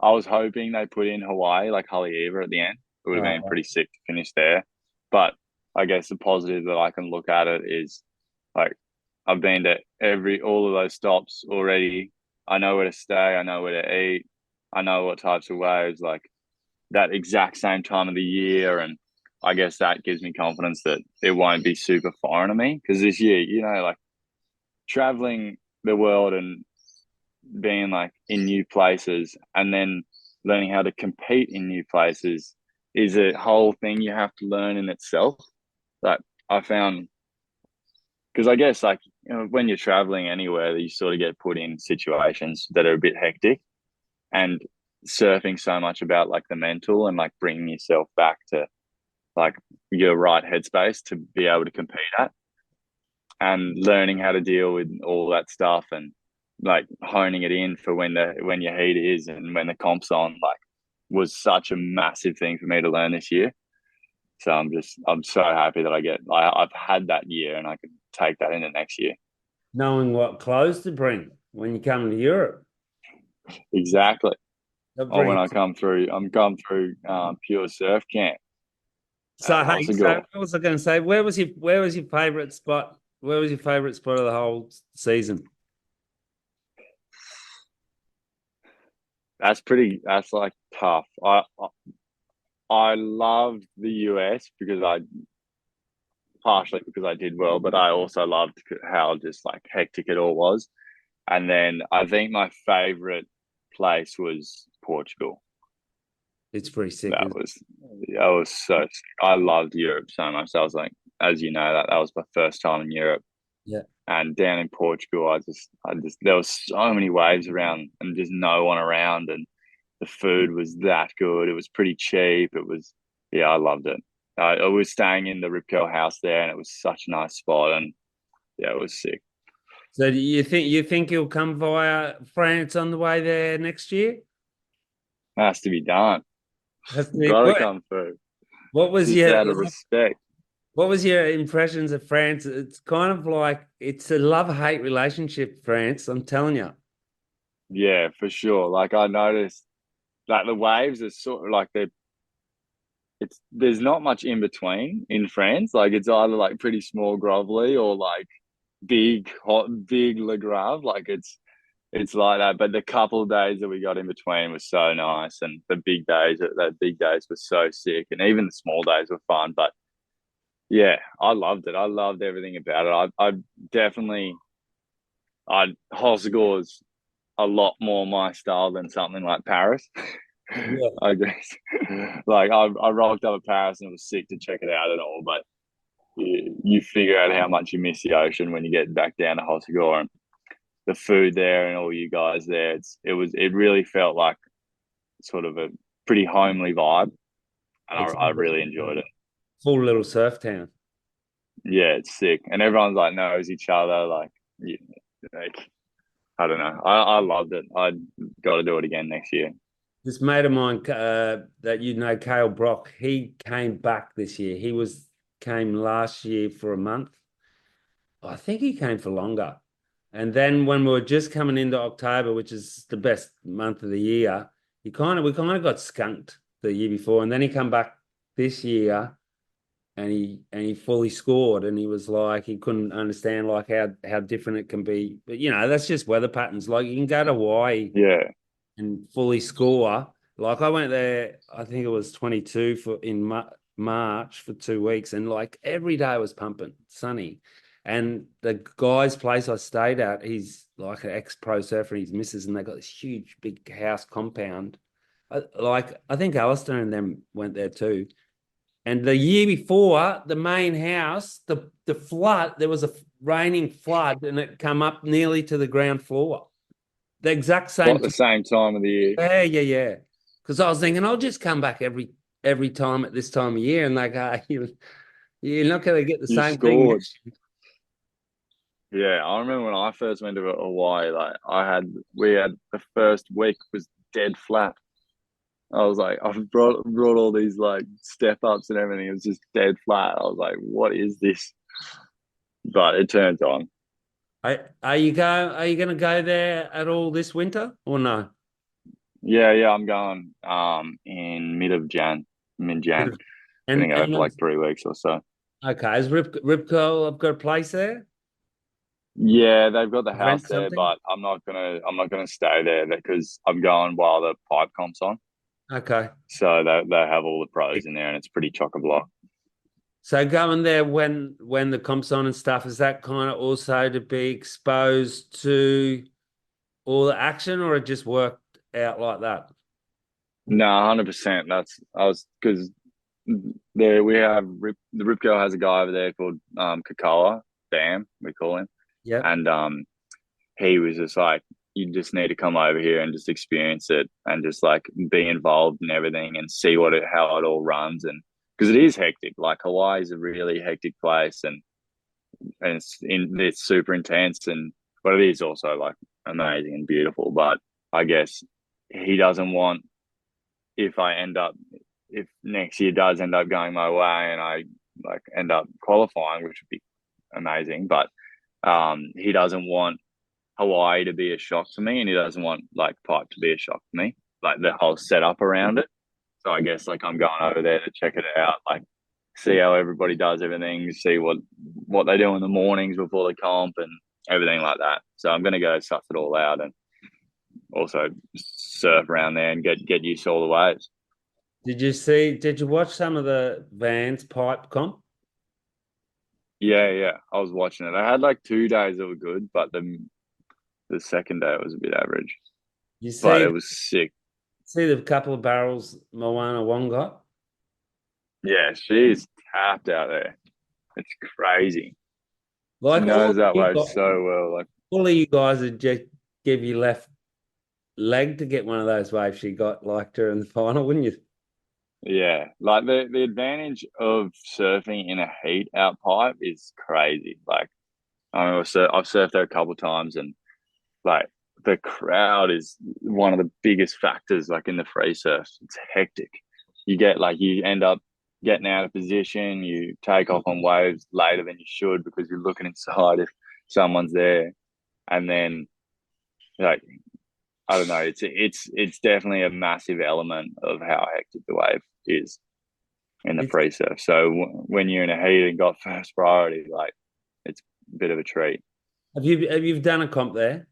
I was hoping they put in Hawaii, like Haleiwa at the end. It would have been Oh, pretty sick to finish there. But I guess the positive that I can look at it is like I've been to all of those stops already. I know where to stay. I know where to eat. I know what types of waves. Like that exact same time of the year, and I guess that gives me confidence that it won't be super foreign to me because this year, like traveling the world and being like in new places and then learning how to compete in new places is a whole thing you have to learn in itself. That I found because I guess like when you're traveling anywhere, you sort of get put in situations that are a bit hectic, and surfing so much about like the mental and like bringing yourself back to like your right headspace to be able to compete at, and learning how to deal with all that stuff, and like honing it in for when your heat is and when the comp's on, like was such a massive thing for me to learn this year. So I'm so happy that I've had that year and I can take that into next year. Knowing what clothes to bring when you come to Europe. Exactly. That Or when brings. I'm going through pure surf camp So at hey, so Hossegor. what was I going to say? Where was your favorite spot? Where was your favorite spot of the whole season? That's like tough. I loved the US because I partially because I did well, but I also loved how just like hectic it all was. And then I think my favorite place was Portugal. It's pretty sick, That isn't it? was that was so sick. I loved Europe so much. I was like, as you know, that was my first time in Europe. Yeah. And down in Portugal, I just there was so many waves around and just no one around, and the food was that good. It was pretty cheap. It was, yeah, I loved it. I was staying in the Rip Curl house there, and it was such a nice spot, and yeah, it was sick. So do you think you'll come via France on the way there next year? Has to be done. Has to be, Got to what come through, what was just your out of respect. what was your impressions of France? It's kind of like it's a love-hate relationship, France. I'm telling you. Yeah, for sure. Like I noticed that the waves are sort of like it's there's not much in between in France. Like it's either like pretty small grovelly or like big hot big Le Grave. Like it's like that. But the couple of days that we got in between was so nice, and the big days that big days were so sick, and even the small days were fun. But yeah, I loved it. I loved everything about it. I definitely I Hossegor's a lot more my style than something like Paris. Yeah. I guess. Like I rocked up at Paris and it was sick to check it out and all, but you figure out how much you miss the ocean when you get back down to Hossegor, and the food there and all you guys there. It really felt like sort of a pretty homely vibe, and It's I really enjoyed it. full little surf town. Yeah, it's sick, and everyone's like knows each other. Yeah, like I don't know. I loved it. I got to do it again next year. This mate of mine that you know, Cale Brock, he came back this year. Came last year for a month. I think he came for longer. And then when we were just coming into October, which is the best month of the year, we kind of got skunked the year before. And then he come back this year and he fully scored, and he was like he couldn't understand like how different it can be. But that's just weather patterns. Like you can go to Hawaii Yeah, and fully score. Like I went there, I think it was 22 March for 2 weeks, and like every day was pumping, sunny. And the guy's place I stayed at, he's like an ex-pro surfer, and his missus, and they got this huge big house compound. I think Alistair and them went there too. And the year before, the main house, the flood, there was a raining flood, and it come up nearly to the ground floor. The exact same what the same time of the year. yeah, yeah, yeah. Because I was thinking I'll just come back every time at this time of year, and they go, you're not going to get the You same thing scored. next year. Yeah, I remember when I first went to Hawaii. Like we had the first week was dead flat. I was like, I've brought all these like step ups and everything. It was just dead flat. I was like, what is this? But it turns on. Are you going to go there at all this winter or no? Yeah, yeah, I'm going in mid Jan. And Gonna go for like 3 weeks or so. okay, is Ripco? I've got a place there. Yeah, they've got the house Rent there, something. but I'm not gonna stay there because I'm going while the pipe comp's on. Okay, So they have all the pros in there, and it's pretty chock a block. so going there when the comp's on and stuff, is that kind of also to be exposed to all the action, or it just worked out like that? No, 100%. That's I was because there we have the Ripco has a guy over there called Kakawa Bam, we call him, Yeah. And he was just like, you just need to come over here and just experience it and just like be involved in everything and see how it all runs. And because it is hectic, like Hawaii is a really hectic place, and it's super intense, and but it is also like amazing and beautiful. But I guess he doesn't want, if I end up, if next year does end up going my way and I like end up qualifying, which would be amazing, but he doesn't want Hawaii to be a shock to me, and he doesn't want like Pipe to be a shock to me, like the whole setup around it. So I guess like I'm going over there to check it out, like see how everybody does everything, see what they do in the mornings before the comp and everything like that. So I'm gonna go suss it all out and also surf around there and get used to all the waves. Did you watch some of the Vans pipe comp? Yeah, yeah. I was watching it. I had like 2 days that were good, but the second day it was a bit average. You But see it was sick. see the couple of barrels Moana Wong got? Yeah, she's tapped out there. It's crazy. She Like knows that wave so well. Like, all of you guys would just give you left leg to get one of those waves she got like during the final, wouldn't you? yeah, like the advantage of surfing in a heat out pipe is crazy. Like, I've surfed there a couple of times, and like the crowd is one of the biggest factors. Like in the free surf, it's hectic. You end up getting out of position. You take off on waves later than you should because you're looking inside if someone's there, and then like I don't know. It's definitely a massive element of how hectic the wave is in the It's, free surf. So when you're in a heat and got first priority, like it's a bit of a treat. have you done a comp there?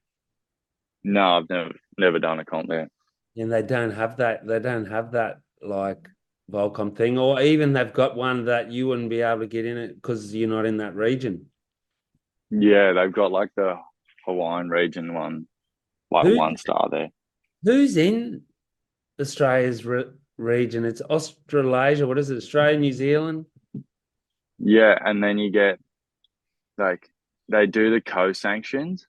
No, I've never done a comp there. And they don't have that like Volcom thing, or even they've got one that you wouldn't be able to get in it because you're not in that region. Yeah, they've got like the Hawaiian region one, like Who 1 star there. who's in Australia's region? It's Australasia. What is it? Australia, New Zealand. Yeah, and then you get like they do the co-sanctions.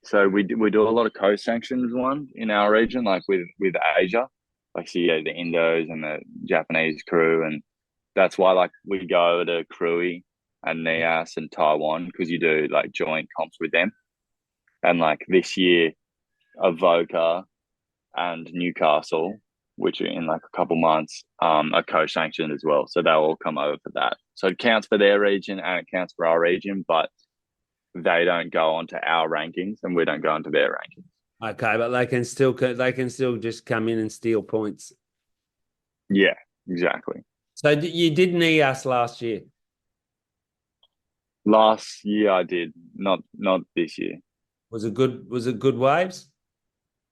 So we do a lot of co-sanctions one in our region, like with Asia, like so yeah, the Indos and the Japanese crew, and that's why like we go to Krui and Nias and Taiwan because you do like joint comps with them. And like this year, Avoca and Newcastle, which are in like a couple months, are co-sanctioned as well. So they'll all come over for that. So it counts for their region and it counts for our region, but they don't go onto our rankings and we don't go into their rankings. Okay, but they can still just come in and steal points. Yeah, exactly. So you did knee us last year. Last year I did, not this year. Was it good? Was it good waves?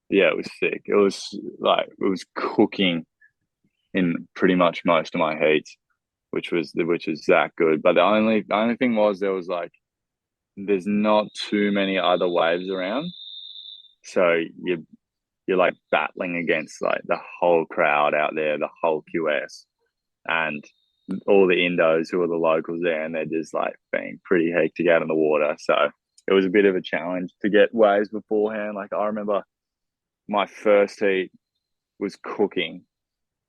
Yeah, it was sick. It was cooking in pretty much most of my heats, which was that good. But the only thing was there's not too many other waves around, so you're like battling against like the whole crowd out there, the whole QS, and all the Indos who are the locals there, and they're just like being pretty hectic out in the water. So it was a bit of a challenge to get waves beforehand. Like I remember my first heat was cooking,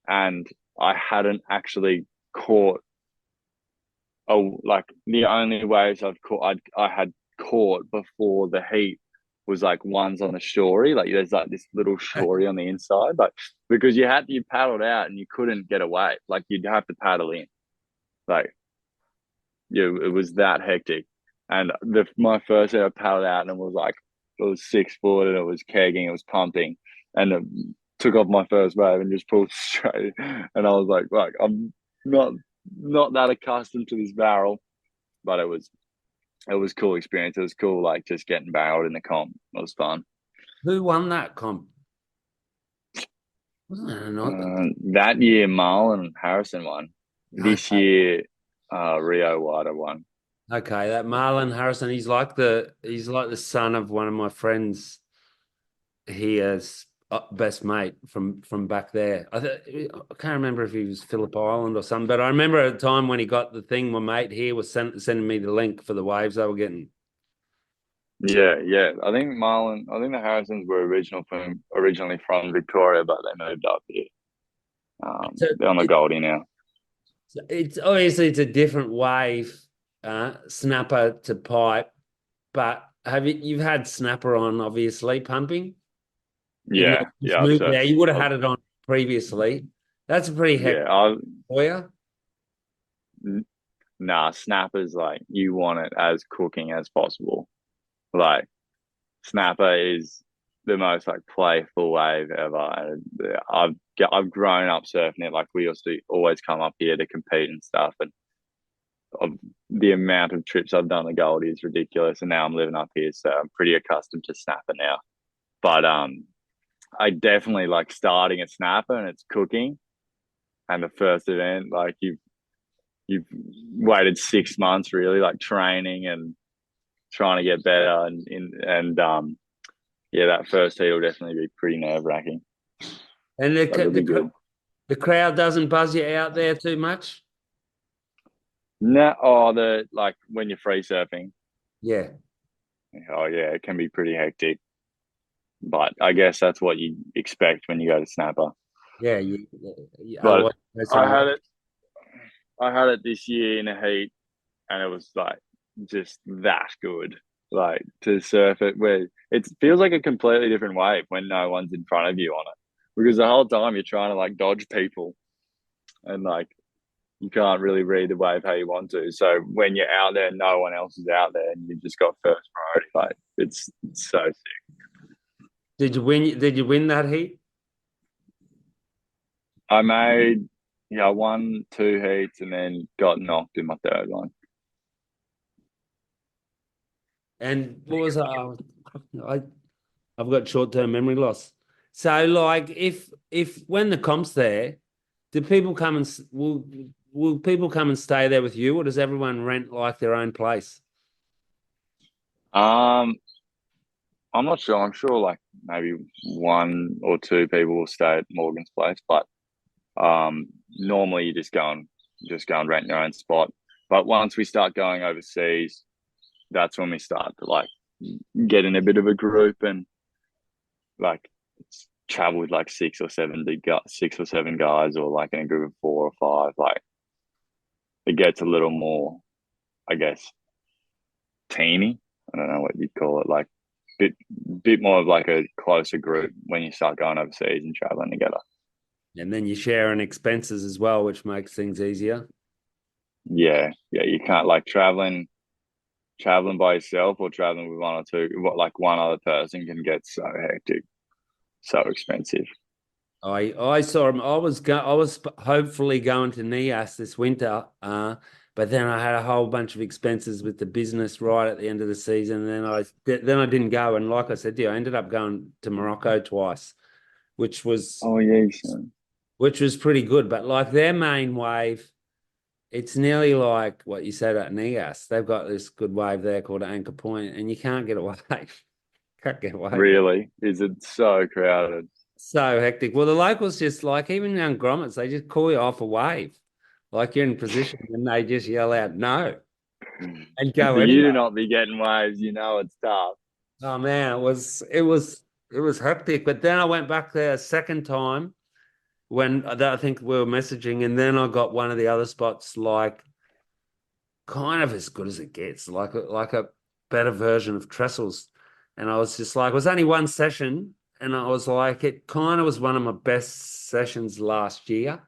and I hadn't actually caught. Oh, like the only waves I had caught before the heat was like ones on the shorey. Like there's like this little shorey on the inside, like because you paddled out and you couldn't get away. Like you'd have to paddle in. Like yeah, it was that hectic. And my first day I paddled out and it was 6 foot and it was kegging, it was pumping, and it took off my first wave and just pulled straight. And I was like I'm not that accustomed to this barrel, but it was cool experience. It was cool, like just getting barreled in the comp. It was fun. Who won that comp? Wasn't it not? That year, Marlon Harrison won. This Okay. year, Rio Wider won. Okay, that Marlon Harrison, he's like the son of one of my friends here's best mate from back there. I can't remember if he was Phillip Island or something, but I remember at the time when he got the thing, my mate here was sending me the link for the waves they were getting. Yeah. I think the Harrisons were originally from Victoria, but they moved up here. So They're on the Goldie now. it's obviously it's a different wave, snapper to pipe, but you've had snapper on obviously pumping, even though it's Yeah. I've moved there. surfed. You would have had it on previously. That's a pretty Yeah, hectic I've for you. nah. Snappers like you want it as cooking as possible. Like snapper is the most like playful wave ever. And I've grown up surfing it. Like we used to always come up here to compete and stuff. And of the amount of trips I've done to Goldie is ridiculous. And now I'm living up here, so I'm pretty accustomed to snapper now. But I definitely like starting at snapper and it's cooking. And the first event, like you've waited 6 months really, like training and trying to get better and yeah, that first heat will definitely be pretty nerve wracking, And but it'll be good. the crowd doesn't buzz you out there too much. No, oh, the like when you're free surfing, Yeah, oh yeah, it can be pretty hectic. But I guess that's what you expect when you go to snapper. yeah. But Otherwise, that's I somewhere. had it, I had it this year in a heat, and it was like just that good. Like to surf it where it feels like a completely different wave when no one's in front of you on it, because the whole time you're trying to like dodge people and like you can't really read the wave how you want to. So when you're out there, no one else is out there, and you've just got first priority. Like it's so sick. Did you win? Did you win that heat? I made I won two heats and then got knocked in my third one. And what was I? I've got short-term memory loss. So, like, if when the comp's there, do people come and will people come and stay there with you, or does everyone rent like their own place? Um, I'm not sure. I'm sure like maybe one or two people will stay at Morgan's place, but normally you just go and rent your own spot. But once we start going overseas, that's when we start to like get in a bit of a group and like travel with like six or seven guys, or like in a group of four or five. Like it gets a little more, I guess, teamy. I don't know what you'd call it. Like bit more of like a closer group when you start going overseas and traveling together. And then you share in expenses as well, which makes things easier. Yeah. You can't like traveling by yourself or traveling with one or two. What like one other person can get so hectic, so expensive. I saw him. I was hopefully going to Nias this winter, but then I had a whole bunch of expenses with the business right at the end of the season. And then I didn't go. And like I said to you, I ended up going to Morocco twice, which was Oh yeah, which was pretty good. But like their main wave, it's nearly like what you said at Nias. They've got this good wave there called Anchor Point, and you can't get away. Can't get away. really? Is it so crowded? So hectic. Well, the locals just like even young grommets, they just call you off a wave. Like you're in position and they just yell out no and go For you to anyway. not be getting waves, you know it's tough. Oh man, it was hectic. But then I went back there a second time when I think we were messaging, and then I got one of the other spots like kind of as good as it gets, like a better version of Trestles. And I was just like, it was only one session, and I was like, it kind of was one of my best sessions last year.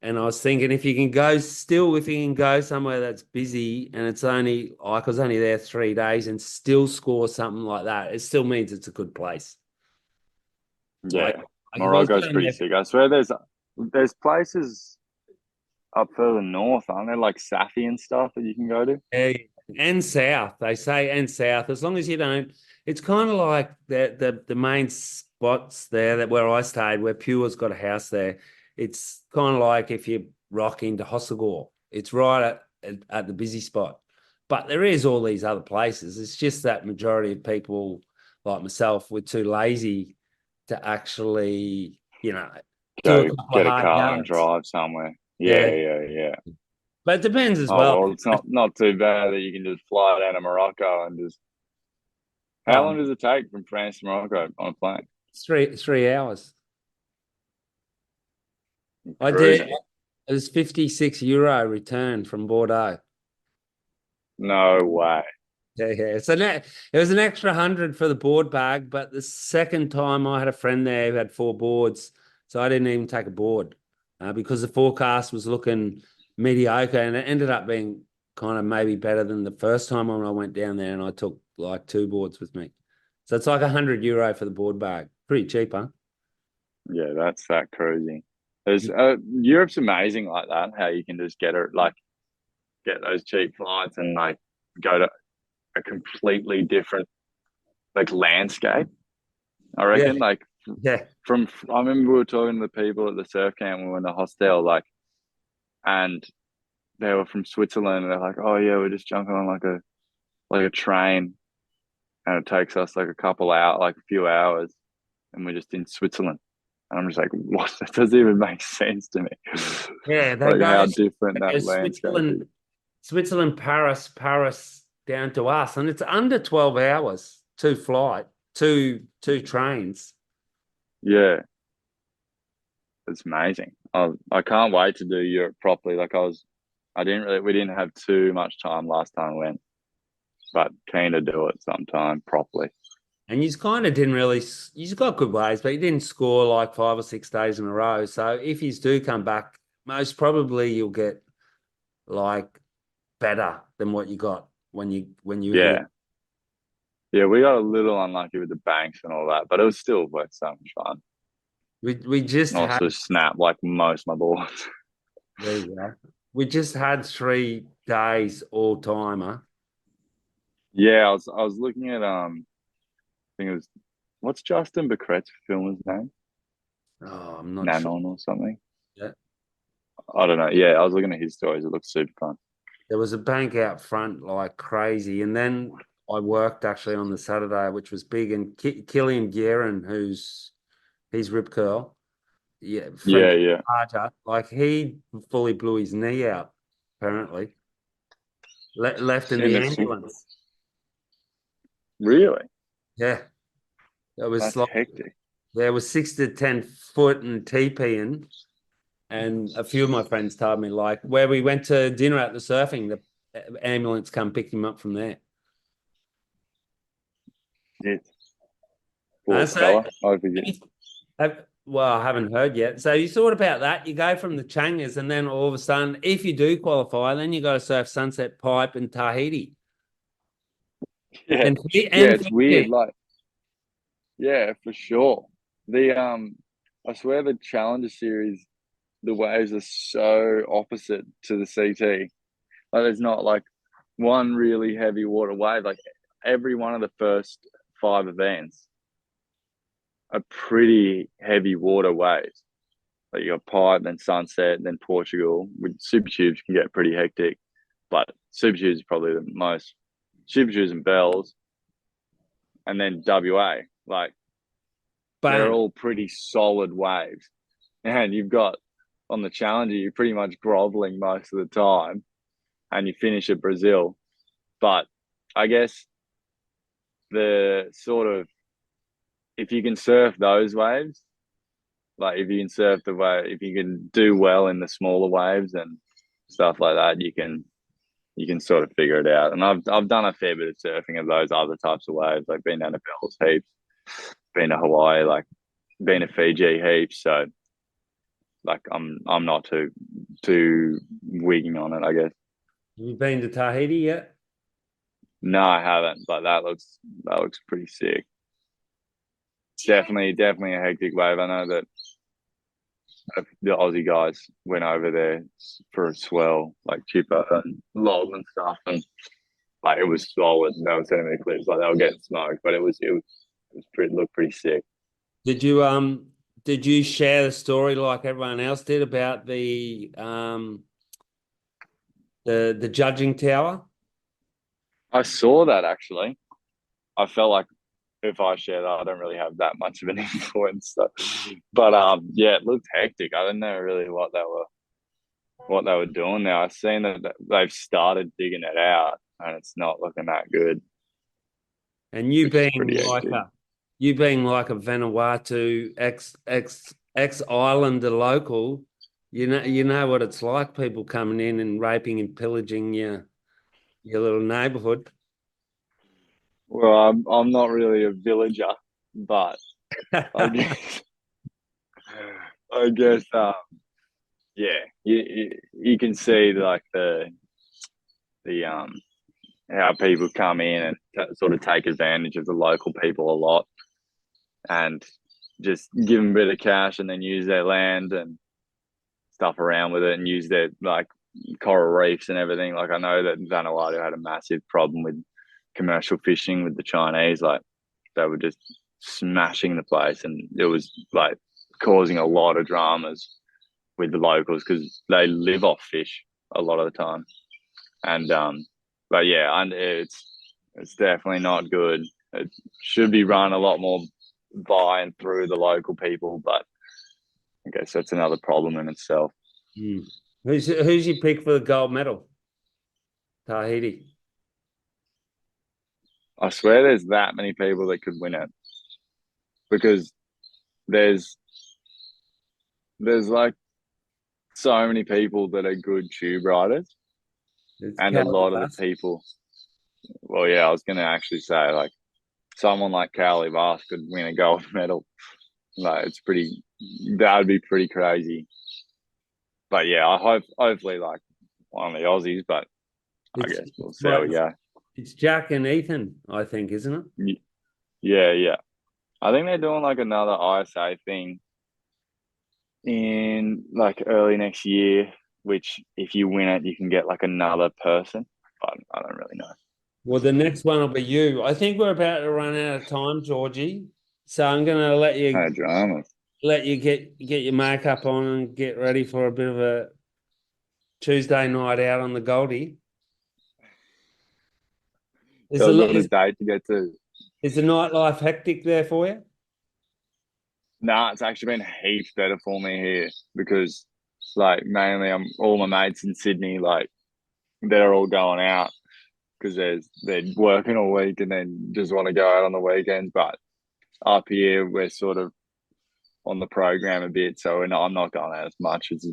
And I was thinking, if you can go somewhere that's busy and it's only like I was only there 3 days and still score something like that, it still means it's a good place. Like, Yeah, like if I was Morocco's going pretty there, sick. I swear there's places up further north, aren't there? Like Safi and stuff that you can go to. yeah, and south, they say, and south, as long as you don't, it's kind of like the main spots there that where I stayed, where Pure's got a house there. It's kind of like if you rock into Hossagore, it's right at the busy spot. But there is all these other places. It's just that majority of people like myself, we're too lazy to actually, do a couple of Get a hard car and yards. drive somewhere. Yeah. Yeah. But it depends as Oh well. well, it's not too bad that you can just fly down to Morocco and just How long does it take from France to Morocco on a plane? 3 hours. I did. Cruising. It was €56 return from Bordeaux. No way. Yeah. So it was an extra 100 for the board bag, but the second time I had a friend there who had 4 boards, so I didn't even take a board because the forecast was looking mediocre, and it ended up being kind of maybe better than the first time when I went down there, and I took like 2 boards with me. So it's like €100 for the board bag. Pretty cheap, huh? Yeah, that's that cruising. There's Europe's amazing like that. How you can just get those cheap flights and like go to a completely different like landscape. I reckon Yeah. like Yeah. I remember we were talking to the people at the surf camp when we were in the hostel, like, and they were from Switzerland, and they're like, "Oh yeah, we're just jumping on like a train, and it takes us like a few hours, and we're just in Switzerland." And I'm just like, "What? That doesn't even make sense to me." Yeah, they Like how go different that landscape is. Switzerland, Paris down to us, and it's under 12 hours, two trains. Yeah, it's amazing. I can't wait to do Europe properly. We didn't have too much time last time we went, but keen to do it sometime properly. And you kind of didn't really, you got good waves, but you didn't score like 5 or 6 days in a row. So if you do come back, most probably you'll get like better than what you got when you were Yeah. here. Yeah, we got a little unlucky with the banks and all that, but it was still worth so much fun. We just had, Also snapped like most of my boards. there you go. We just had 3 days all timer. Yeah, I was looking at I think it was what's Justin Becret's film's name? Oh, I'm not sure. Nanon or something. Yeah. I don't know. Yeah, I was looking at his stories. It looks super fun. There was a bank out front like crazy. And then I worked actually on the Saturday, which was big. And Killian Guerin, he's Rip Curl. Yeah, Yeah, French yeah. Archer. Like he fully blew his knee out, apparently. Left in In the the swim. ambulance. Really? Yeah. It was That's like hectic. there was 6 to 10 foot and TPing. And a few of my friends told me, like, where we went to dinner at the surfing, the ambulance come pick him up from there. It. Poor So, fella. I forget. well, I haven't heard yet. So you thought about that? You go from the Changas, and then all of a sudden, if you do qualify, then you got to surf Sunset Pipe and Tahiti. Yeah. And Yeah, it's weird. Like, yeah, for sure. I swear the Challenger series, the waves are so opposite to the CT. Like, there's not like one really heavy water wave. Like every one of the first 5 events are pretty heavy water waves. Like you got Pipe, then Sunset, then Portugal. With Super Tubes can get pretty hectic, but Super Tubes is probably the most. Super Tubes and Bells, and then WA. Like they're bang. all pretty solid waves. And you've got on the Challenger, you're pretty much groveling most of the time, and you finish at Brazil. But I guess the sort of if you can surf those waves, like if you can surf the wave, if you can do well in the smaller waves and stuff like that, you can sort of figure it out. And I've done a fair bit of surfing of those other types of waves, like been down to Bells heaps, been to Hawaii, like been to Fiji heaps. So like I'm not too wigging on it, I guess. Have you been to Tahiti yet? No, I haven't, but that looks pretty sick. Definitely a hectic wave. I know that the Aussie guys went over there for a swell, like Chipper and Log and stuff, and like it was solid. They were sending me clips like they were getting smoked, but it was looked pretty sick. Did you share the story like everyone else did about the judging tower? I saw that actually. I felt like if I share that, I don't really have that much of an influence. So. But yeah, it looked hectic. I didn't know really what they were doing now. I've seen that they've started digging it out, and it's not looking that good. And you which is being pretty like hectic. a Vanuatu ex Islander local, you know what it's like. People coming in and raping and pillaging your little neighborhood. Well, I'm not really a villager, but I guess I guess yeah, you can see like the how people come in and sort of take advantage of the local people a lot, and just give them a bit of cash and then use their land and stuff around with it and use their like coral reefs and everything. Like I know that Vanuatu had a massive problem with commercial fishing with the Chinese. Like they were just smashing the place, and it was like causing a lot of dramas with the locals because they live off fish a lot of the time. And but yeah, and it's definitely not good. It should be run a lot more by and through the local people, but I guess that's another problem in itself. Hmm. Who's your pick for the gold medal? Tahiti. I swear there's that many people that could win it because there's there's like so many people that are good tube riders, It's and a lot of the Calabas. people. Well, yeah, I was going to actually say like someone like Carly Bass could win a gold medal. Like it's pretty. That would be pretty crazy. But yeah, I hopefully like one of the Aussies. But I It's guess we'll see how well, we go. it's Jack and Ethan, I think, isn't it? Yeah, yeah. I think they're doing like another ISA thing in like early next year, which if you win it, you can get like another person. But I don't really know. Well, the next one will be you. I think we're about to run out of time, Georgie. So I'm gonna No drama. let you get your makeup on and get ready for a bit of a Tuesday night out on the Goldie. Is So the I've got a is, date to get to. is the nightlife hectic there for you? Nah, it's actually been heaps better for me here because, like, mainly I'm all my mates in Sydney. Like, they're all going out because they're working all week and then just want to go out on the weekends. But up here, we're sort of on the program a bit, so I'm not going out as much. It's